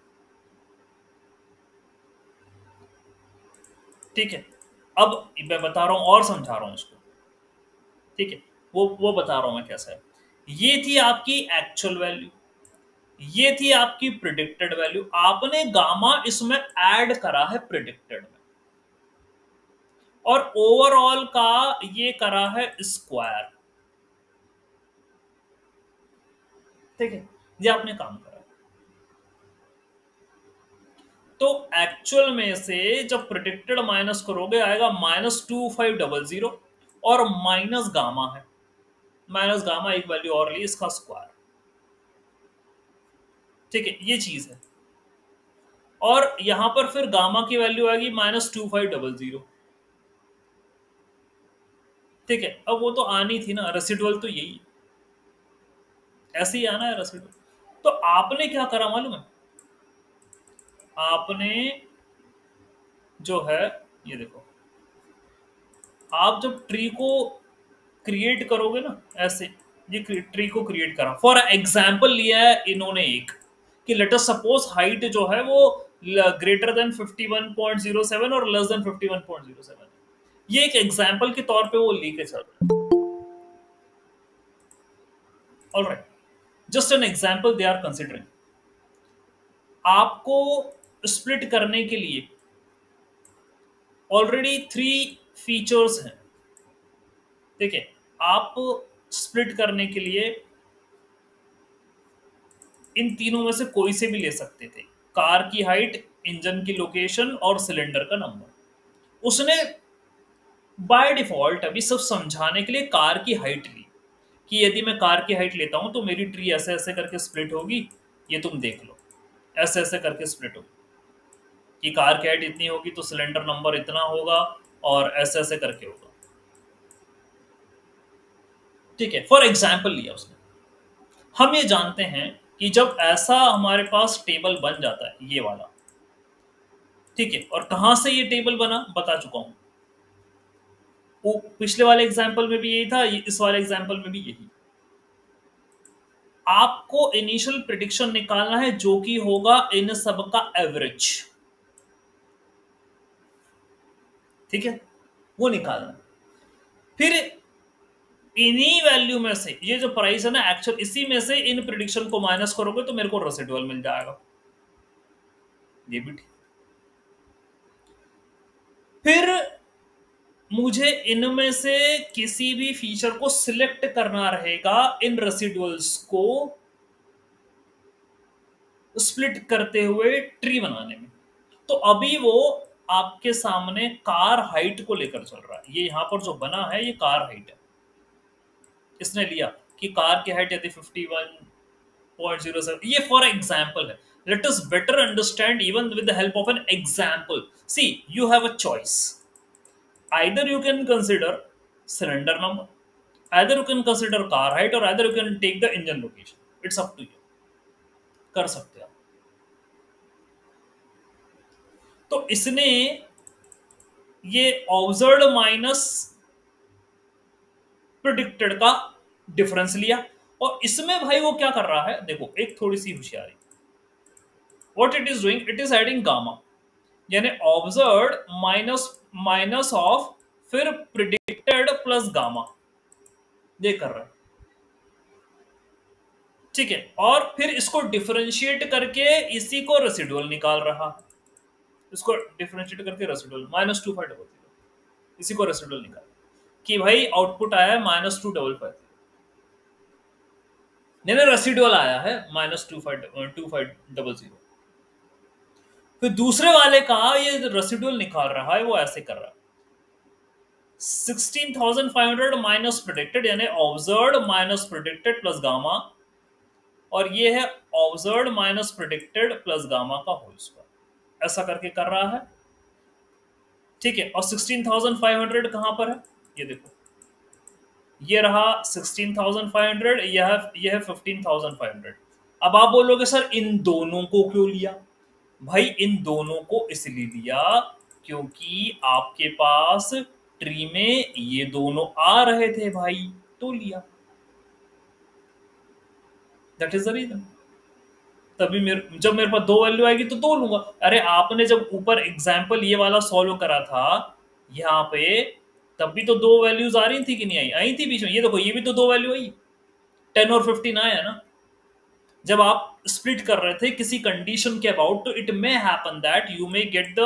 ठीक है, अब मैं बता रहा हूं और समझा रहा हूं इसको। ठीक है, वो बता रहा हूं मैं कैसा है। ये थी आपकी एक्चुअल वैल्यू, ये थी आपकी प्रिडिक्टेड वैल्यू, आपने गामा इसमें ऐड करा है प्रिडिक्टेड में, और ओवरऑल का ये करा है स्क्वायर। ठीक है, ये आपने काम करा। तो एक्चुअल में से जब प्रिडिक्टेड माइनस करोगे आएगा -2500, और माइनस गामा है, माइनस गामा एक वैल्यू और ली, इसका स्क्वायर। ठीक है, ये चीज है। और यहां पर फिर गामा की वैल्यू आएगी -2500। ठीक है, अब वो तो आनी थी ना, रेसिडुअल तो यही ऐसे ही आना है रेसिडुअल। तो आपने क्या करा मालूम है, आपने जो है, ये देखो, आप जब ट्री को क्रिएट करोगे ना ऐसे, ये ट्री को क्रिएट करा, फॉर एग्जाम्पल लिया है इन्होंने एक, कि लेट अस सपोज हाइट जो है वो ग्रेटर देन 51.07 और लेस देन 51.07। ये एक एग्जाम्पल के तौर पे वो लेके चल रहे हैं। Alright, just an example they are considering. आपको स्प्लिट करने के लिए ऑलरेडी 3 फीचर्स हैं। ठीक है, आप स्प्लिट करने के लिए इन तीनों में से कोई से भी ले सकते थे, कार की हाइट, इंजन की लोकेशन और सिलेंडर का नंबर। उसने बाय डिफॉल्ट अभी सब समझाने के लिए कार की हाइट ली, कि यदि मैं कार की हाइट लेता हूं तो मेरी ट्री ऐसे ऐसे करके स्प्लिट होगी, ये तुम देख लो, ऐसे ऐसे करके स्प्लिट होगी, कि कार की हाइट इतनी होगी तो सिलेंडर नंबर इतना होगा, और ऐसे ऐसे करके होगा। ठीक है, फॉर एग्जाम्पल लिया उसने। हम ये जानते हैं कि जब ऐसा हमारे पास टेबल बन जाता है ये वाला, ठीक है, और कहां से ये टेबल बना बता चुका हूं। वो पिछले वाले एग्जाम्पल में भी यही था, इस वाले एग्जाम्पल में भी यही। आपको इनिशियल प्रिडिक्शन निकालना है जो कि होगा इन सब का एवरेज, ठीक है, वो निकालना है। फिर इन्हीं वैल्यू में से ये जो प्राइस है ना एक्चुअल, इसी में से इन प्रिडिक्शन को माइनस करोगे तो मेरे को रेसिडुअल मिल जाएगा। ये भी ठीक। फिर मुझे इनमें से किसी भी फीचर को सिलेक्ट करना रहेगा इन रेसिडुअल्स को स्प्लिट करते हुए ट्री बनाने में। तो अभी वो आपके सामने कार हाइट को लेकर चल रहा है। ये यहां पर जो बना है ये कार हाइट है। इसने लिया कि कार की हाइट यदि 51.07, ये फॉर एग्जाम्पल है। Let us better understand even with the help of an example. See, you have a choice. either you can consider cylinder number, either you can consider car height, or either you can take the engine location. It's up to you, कर सकते हैं। तो इसने ये ऑब्जर्व्ड माइनस प्रिडिक्टेड का डिफरेंस लिया, और इसमें भाई वो क्या कर रहा है देखो, एक थोड़ी सी होशियारी। What it is doing, it is adding gamma, यानी ऑब्जर्व्ड माइनस माइनस ऑफ फिर प्रिडिक्टेड प्लस गामा, ये कर रहा है, ठीक है। और फिर इसको डिफरेंशिएट करके इसी को रेसिडुअल निकाल रहा है। इसको डिफरेंशिएट करके रेसिडुअल -2500, इसी को रेसिडुअल निकाल कि भाई आउटपुट आया है -255, यानी रेसिडुअल आया है -2500। फिर दूसरे वाले का ये रेसिडुअल निकाल रहा है, वो ऐसे कर रहा है 16,500 माइनस प्रेडिक्टेड, यानी observed minus predicted plus gamma, और ये है observed minus predicted plus gamma का होल स्क्वायर। ऐसा करके कर रहा है, ठीक है। और 16,500 कहां पर है ये देखो, ये रहा 16,500, यह है 15,500। अब आप बोलोगे सर इन दोनों को क्यों लिया? भाई इन दोनों को इसलिए लिया क्योंकि आपके पास ट्री में ये दोनों आ रहे थे भाई, तो लिया। That is the reason. तभी जब मेरे पास दो वैल्यू आएगी तो दो लूंगा। अरे आपने जब ऊपर एग्जाम्पल ये वाला सॉल्व करा था यहाँ पे, तब भी तो दो वैल्यूज आ रही थी कि नहीं आई? आई थी बीच में। ये देखो, ये भी तो दो वैल्यू आई, 10 और 15 आया ना। जब आप स्प्लिट कर रहे थे किसी कंडीशन के अबाउट, तो it may happen that you may get the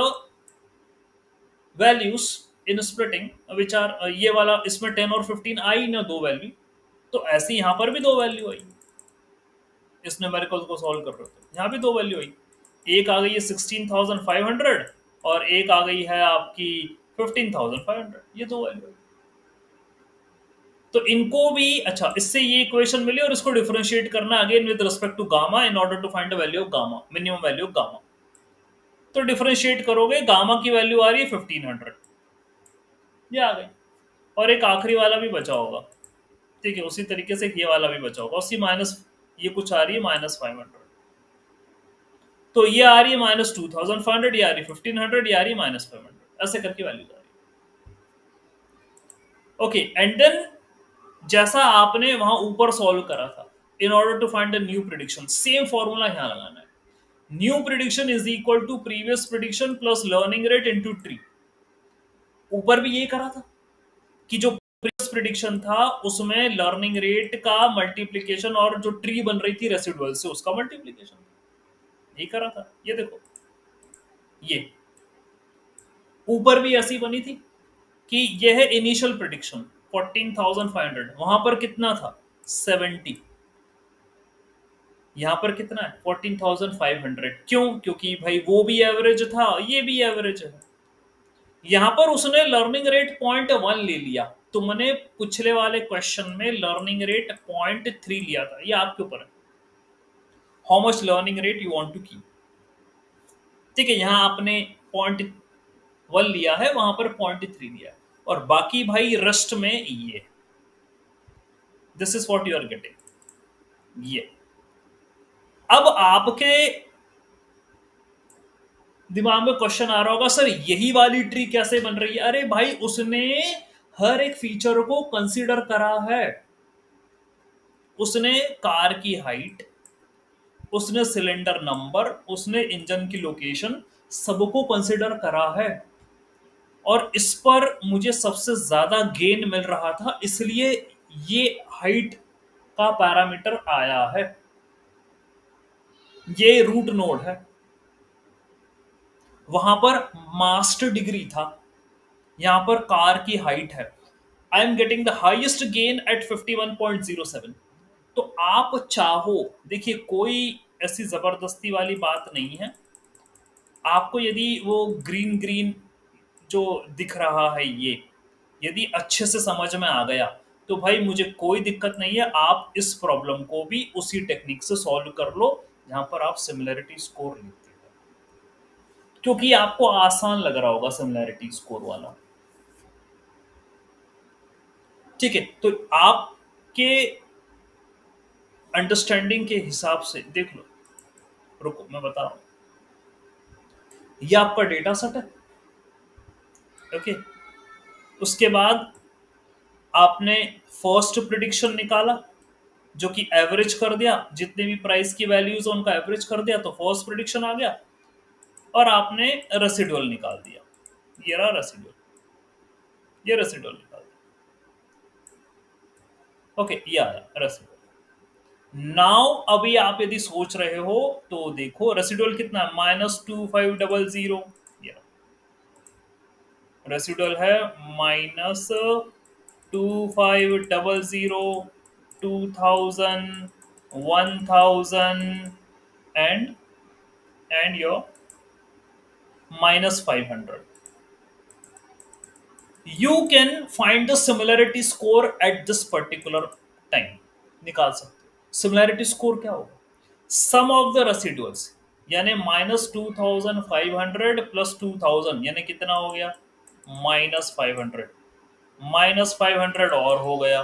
values in splitting which are, ये वाला इसमें 10 और 15 आई ना दो वैल्यू, तो ऐसे यहां पर भी दो वैल्यू आई। इस न्यूमेरिकल को सॉल्व कर रहे थे, यहाँ भी दो वैल्यू आई। एक आ गई है 16,500 और एक आ गई है आपकी 15,500, ये दो वैल्यू आई। तो इनको भी अच्छा, इससे ये इक्वेशन मिली और इसको डिफरेंशिएट करना again with respect to gamma in order to find the value of gamma, minimum value of gamma. तो डिफरेंशिएट करोगे, गामा की वैल्यू आ रही है 1500, ये आ गई। और एक आखिरी वाला भी बचा होगा, ठीक है, उसी तरीके से ये वाला भी बचा होगा, उसी माइनस ये कुछ आ रही है -500, तो ये आ रही है -2500, ये आ रही 1500, ये आ रही है -500, ऐसे करके वैल्यू आ रही है। ओके, एंड देन जैसा आपने वहां ऊपर सॉल्व करा था, in order to find the new prediction, same formula यहां लगाना है। New prediction is equal to previous prediction plus learning rate into tree. ऊपर भी ये करा था कि जो प्रीवियस प्रिडिक्शन था उसमें लर्निंग रेट का मल्टीप्लीकेशन और जो ट्री बन रही थी रेसिडुअल से उसका मल्टीप्लीकेशन, यही करा था। ये देखो, ये ऊपर भी ऐसी बनी थी कि यह है इनिशियल प्रिडिक्शन 14,500, वहां पर कितना था 70, यहां पर कितना है 14,500। क्यों? क्योंकि भाई वो भी एवरेज था, ये भी एवरेज है। यहां पर उसने लर्निंग रेट 0.1 ले लिया, तुमने पिछले वाले क्वेश्चन में लर्निंग रेट 0.3 लिया था। ये आपके ऊपर है, how much learning rate you want to keep, ठीक है। यहां आपने 0.1 लिया है, वहां पर 0.3 लिया है, और बाकी भाई रेस्ट में ये this is what you are getting. ये अब आपके दिमाग में क्वेश्चन आ रहा होगा, सर यही वाली ट्री कैसे बन रही है? अरे भाई, उसने हर एक फीचर को कंसीडर करा है। उसने कार की हाइट, उसने सिलेंडर नंबर, उसने इंजन की लोकेशन, सबको कंसीडर करा है। और इस पर मुझे सबसे ज्यादा गेन मिल रहा था, इसलिए ये हाइट का पैरामीटर आया है। ये रूट नोड है। वहां पर मास्टर डिग्री था, यहां पर कार की हाइट है। I am getting the highest gain at 51.07। तो आप चाहो, देखिए कोई ऐसी जबरदस्ती वाली बात नहीं है। आपको यदि वो ग्रीन ग्रीन जो दिख रहा है, ये यदि अच्छे से समझ में आ गया, तो भाई मुझे कोई दिक्कत नहीं है। आप इस प्रॉब्लम को भी उसी टेक्निक से सॉल्व कर लो जहां पर आप सिमिलैरिटी स्कोर लेते हो, क्योंकि आपको आसान लग रहा होगा सिमिलैरिटी स्कोर वाला। ठीक है, तो आपके अंडरस्टैंडिंग के हिसाब से देख लो। रुको, मैं बता रहा हूं। ये आपका डेटा सेट है। ओके, उसके बाद आपने फर्स्ट प्रिडिक्शन निकाला, जो कि एवरेज कर दिया, जितने भी प्राइस की वैल्यूज है उनका एवरेज कर दिया, तो फर्स्ट प्रिडिक्शन आ गया। और आपने रेसिडुअल निकाल दिया, ये रहा रेसिडुअल, ये रेसिडुअल निकाल दिया। ओके, ये आया रेसिडुअल। नाउ अभी आप यदि सोच रहे हो तो देखो रेसिडुअल कितना है, -2500। रेसिडुअल है -2500, 2000, 1000 and your -500। You can find the similarity score at this particular time। निकाल सकते हो सिमिलैरिटी स्कोर क्या होगा, सम ऑफ द रेसिडुअल्स, यानी -2500 प्लस 2000 यानी कितना हो गया, -500। -500 और हो गया,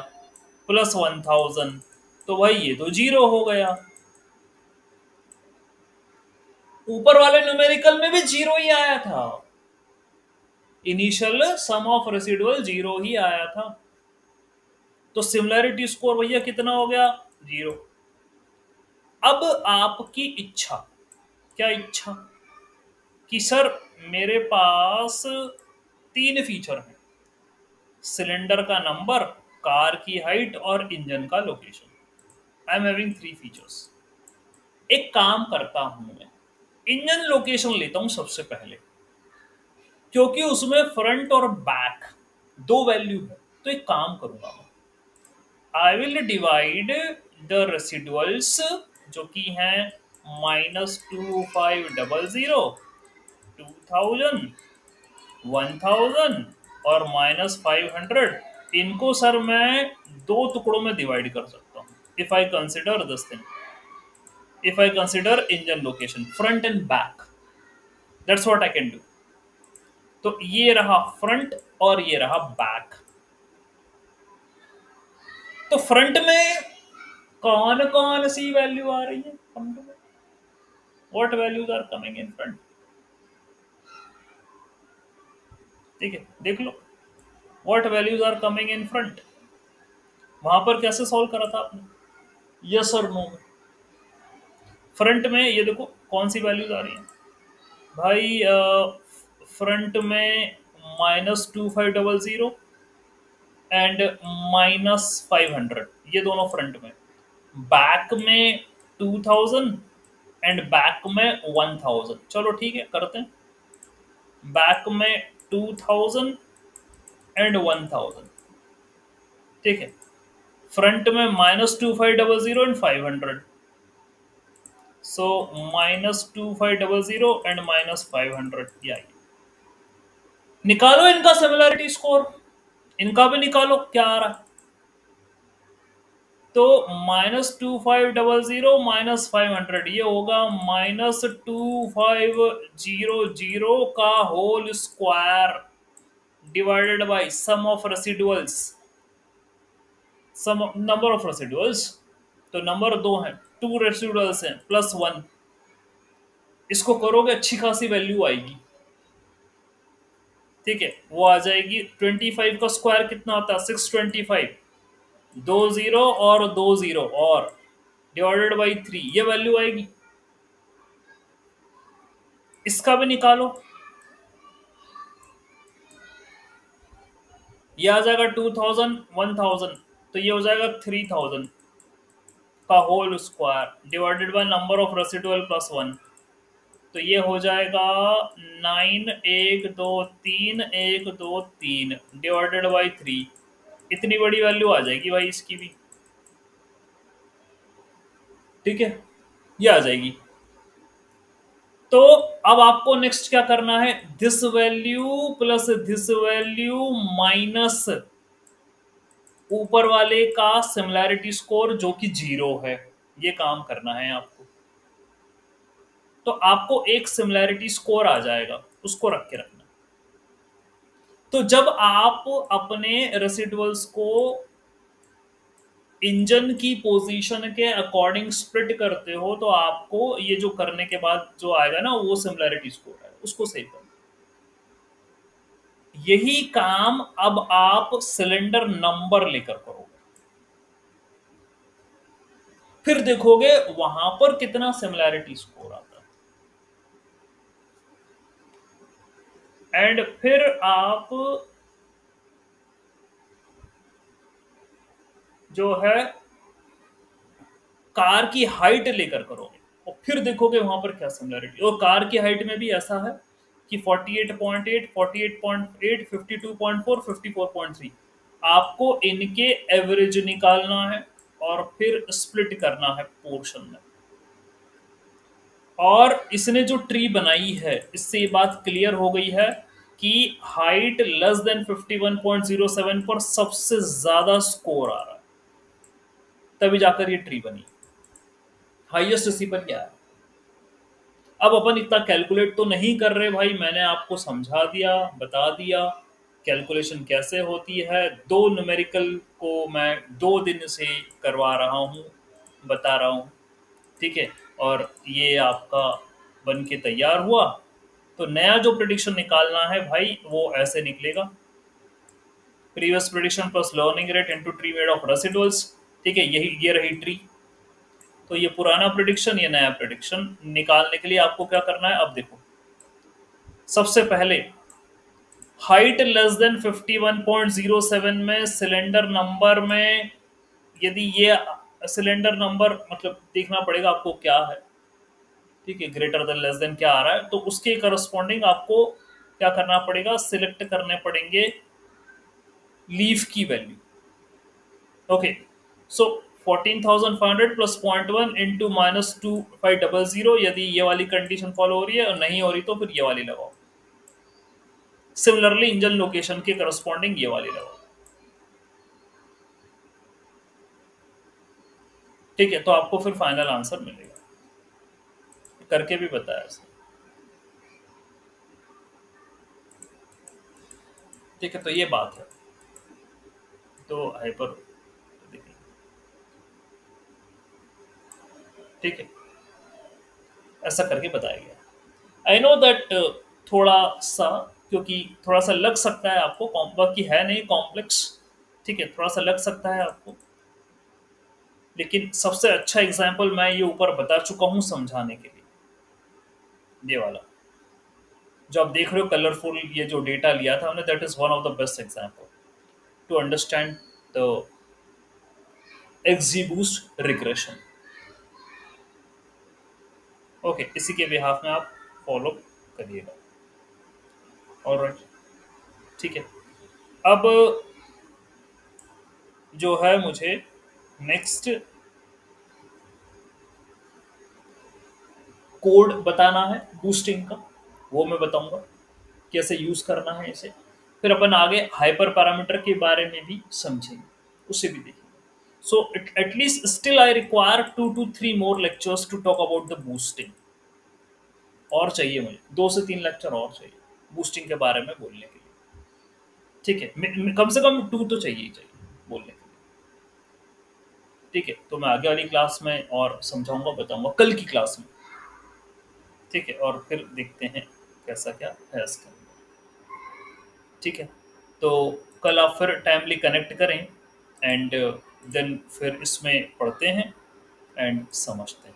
प्लस 1000, तो भाई ये तो जीरो हो गया। ऊपर वाले न्यूमेरिकल में भी जीरो ही आया था, initial sum of residual zero ही आया था। तो सिमिलैरिटी स्कोर भैया कितना हो गया, जीरो। अब आपकी इच्छा, क्या इच्छा, कि सर मेरे पास तीन फीचर हैं, सिलेंडर का नंबर, कार की हाइट और इंजन का location. I am having three features. एक काम करता हूं मैं, इंजन लोकेशन लेता हूं सबसे पहले, क्योंकि उसमें फ्रंट और बैक दो वैल्यू है। तो एक काम करूंगा मैं, I will divide the residuals, जो कि हैं -2500, 2000, 1000 और -500। इनको सर मैं दो टुकड़ों में डिवाइड कर सकता हूँ, if I consider this thing, if I consider engine location front end back, that's what I can do. तो ये रहा फ्रंट और ये रहा बैक। तो फ्रंट में कौन कौन सी वैल्यू आ रही है फ्रंट में, what values are coming in front. ठीक है, देख लो what values are coming in front. वहां पर कैसे सॉल्व करा था आपने, यस और नो में। फ्रंट में ये देखो कौन सी वैल्यूज आ रही हैं भाई, फ्रंट में -2500 एंड -500, ये दोनों फ्रंट में। बैक में 2000 एंड बैक में 1000। चलो ठीक है, करते हैं। बैक में 2000 एंड 1000, ठीक है। फ्रंट में -2500 एंड 500, सो -2500 एंड -500। या निकालो इनका सिमिलैरिटी स्कोर, इनका भी निकालो क्या आ रहा है। तो -2500 -500 ये होगा -2500 का whole square divided by sum of residuals. Sum number of residuals, तो नंबर दो हैं, टू रेसिडुअल्स हैं प्लस वन, इसको करोगे अच्छी खासी वैल्यू आएगी। ठीक है, वो आ जाएगी 25 का स्क्वायर कितना होता है 625, दो जीरो और दो जीरो और डिवाइडेड बाई 3, ये वैल्यू आएगी। इसका भी निकालो, ये आ जाएगा 2000 1000, तो ये हो जाएगा 3000 का whole square divided by number of residual plus one, तो ये हो जाएगा 9 1 2 3 1 2 3 डिवाइडेड बाई 3। इतनी बड़ी वैल्यू आ जाएगी भाई इसकी भी। ठीक है, ये आ जाएगी। तो अब आपको नेक्स्ट क्या करना है, this value plus this value minus ऊपर वाले का सिमिलैरिटी स्कोर जो कि 0 है, ये काम करना है आपको। तो आपको एक सिमिलैरिटी स्कोर आ जाएगा, उसको रख के रखना। तो जब आप अपने रेसिडुअल्स को इंजन की पोजीशन के अकॉर्डिंग स्प्लिट करते हो, तो आपको ये जो करने के बाद जो आएगा ना, वो सिमिलैरिटी स्कोर है, उसको सेव करना। यही काम अब आप सिलेंडर नंबर लेकर करोगे, फिर देखोगे वहां पर कितना सिमिलैरिटी स्कोर आता है। एंड फिर आप जो है कार की हाइट लेकर करोगे और फिर देखोगे वहां पर क्या सिमिलरिटी। और कार की हाइट में भी ऐसा है कि 48.8 48.8 52.4 54.3 आपको इनके एवरेज निकालना है और फिर स्प्लिट करना है पोर्शन में। और इसने जो ट्री बनाई है, इससे ये बात क्लियर हो गई है कि हाइट लेस देन 51.07 पर सबसे ज्यादा स्कोर आ रहा है, तभी जाकर ये ट्री बनी। हाईएस्ट इसी पर क्या है। अब अपन इतना कैलकुलेट तो नहीं कर रहे भाई, मैंने आपको समझा दिया, बता दिया कैलकुलेशन कैसे होती है। दो न्यूमेरिकल को मैं 2 दिन से करवा रहा हूँ, बता रहा हूँ। ठीक है, और ये आपका बन के तैयार हुआ। तो नया जो प्रेडिक्शन निकालना है भाई, वो ऐसे निकलेगा, previous prediction plus learning rate into tree made of residuals. ठीक है, यही ये रही ट्री। तो ये पुराना प्रेडिक्शन, ये नया प्रेडिक्शन निकालने के लिए आपको क्या करना है, अब देखो। सबसे पहले हाइट लेस देन 51.07 में सिलेंडर नंबर में, यदि ये सिलेंडर नंबर मतलब देखना पड़ेगा आपको क्या है। ठीक है, ग्रेटर देन लेस देन क्या आ रहा है, तो उसके करस्पॉन्डिंग आपको क्या करना पड़ेगा, सिलेक्ट करने पड़ेंगे लीफ की वैल्यू। ओके, सो 14,500 प्लस 0.1 इंटू -2500, यदि ये वाली कंडीशन फॉलो हो रही है और नहीं हो रही तो फिर ये वाली लगाओ। सिमिलरली इंजन लोकेशन के करस्पॉन्डिंग ये वाली लगाओ। ठीक है, तो आपको फिर फाइनल आंसर मिलेगा, करके भी बताया इसने। ठीक है, तो ये बात है। तो हाइपर, ठीक है, ऐसा करके बताया गया। आई नो दैट थोड़ा सा, क्योंकि थोड़ा सा लग सकता है आपको, बाकी है नहीं कॉम्प्लेक्स। ठीक है, थोड़ा सा लग सकता है आपको, लेकिन सबसे अच्छा एग्जाम्पल मैं ये ऊपर बता चुका हूँ समझाने के लिए। ये वाला जो आप देख रहे हो कलरफुल, ये जो डेटा लिया था हमने, that is one of the best example to understand the XGBoost regression. Okay, इसी के बिहाफ में आप फॉलो करिएगा। ऑलराइट, ठीक है। अब जो है मुझे नेक्स्ट कोड बताना है बूस्टिंग का, वो मैं बताऊंगा कैसे यूज करना है इसे। फिर अपन आगे हाइपर पैरामीटर के बारे में भी समझेंगे, उसे भी देखेंगे। So at least still I require 2 to 3 more lectures to talk about the boosting. और चाहिए मुझे 2 से 3 लेक्चर और चाहिए बूस्टिंग के बारे में बोलने के लिए। ठीक है, कम से कम 2 तो चाहिए ही चाहिए बोलने के लिए। ठीक है, तो मैं आगे वाली क्लास में और समझाऊंगा, बताऊंगा कल की क्लास में। ठीक है, और फिर देखते हैं कैसा क्या है इसका। ठीक है, तो कल आप फिर टाइमली कनेक्ट करें, एंड देन फिर इसमें पढ़ते हैं एंड समझते हैं।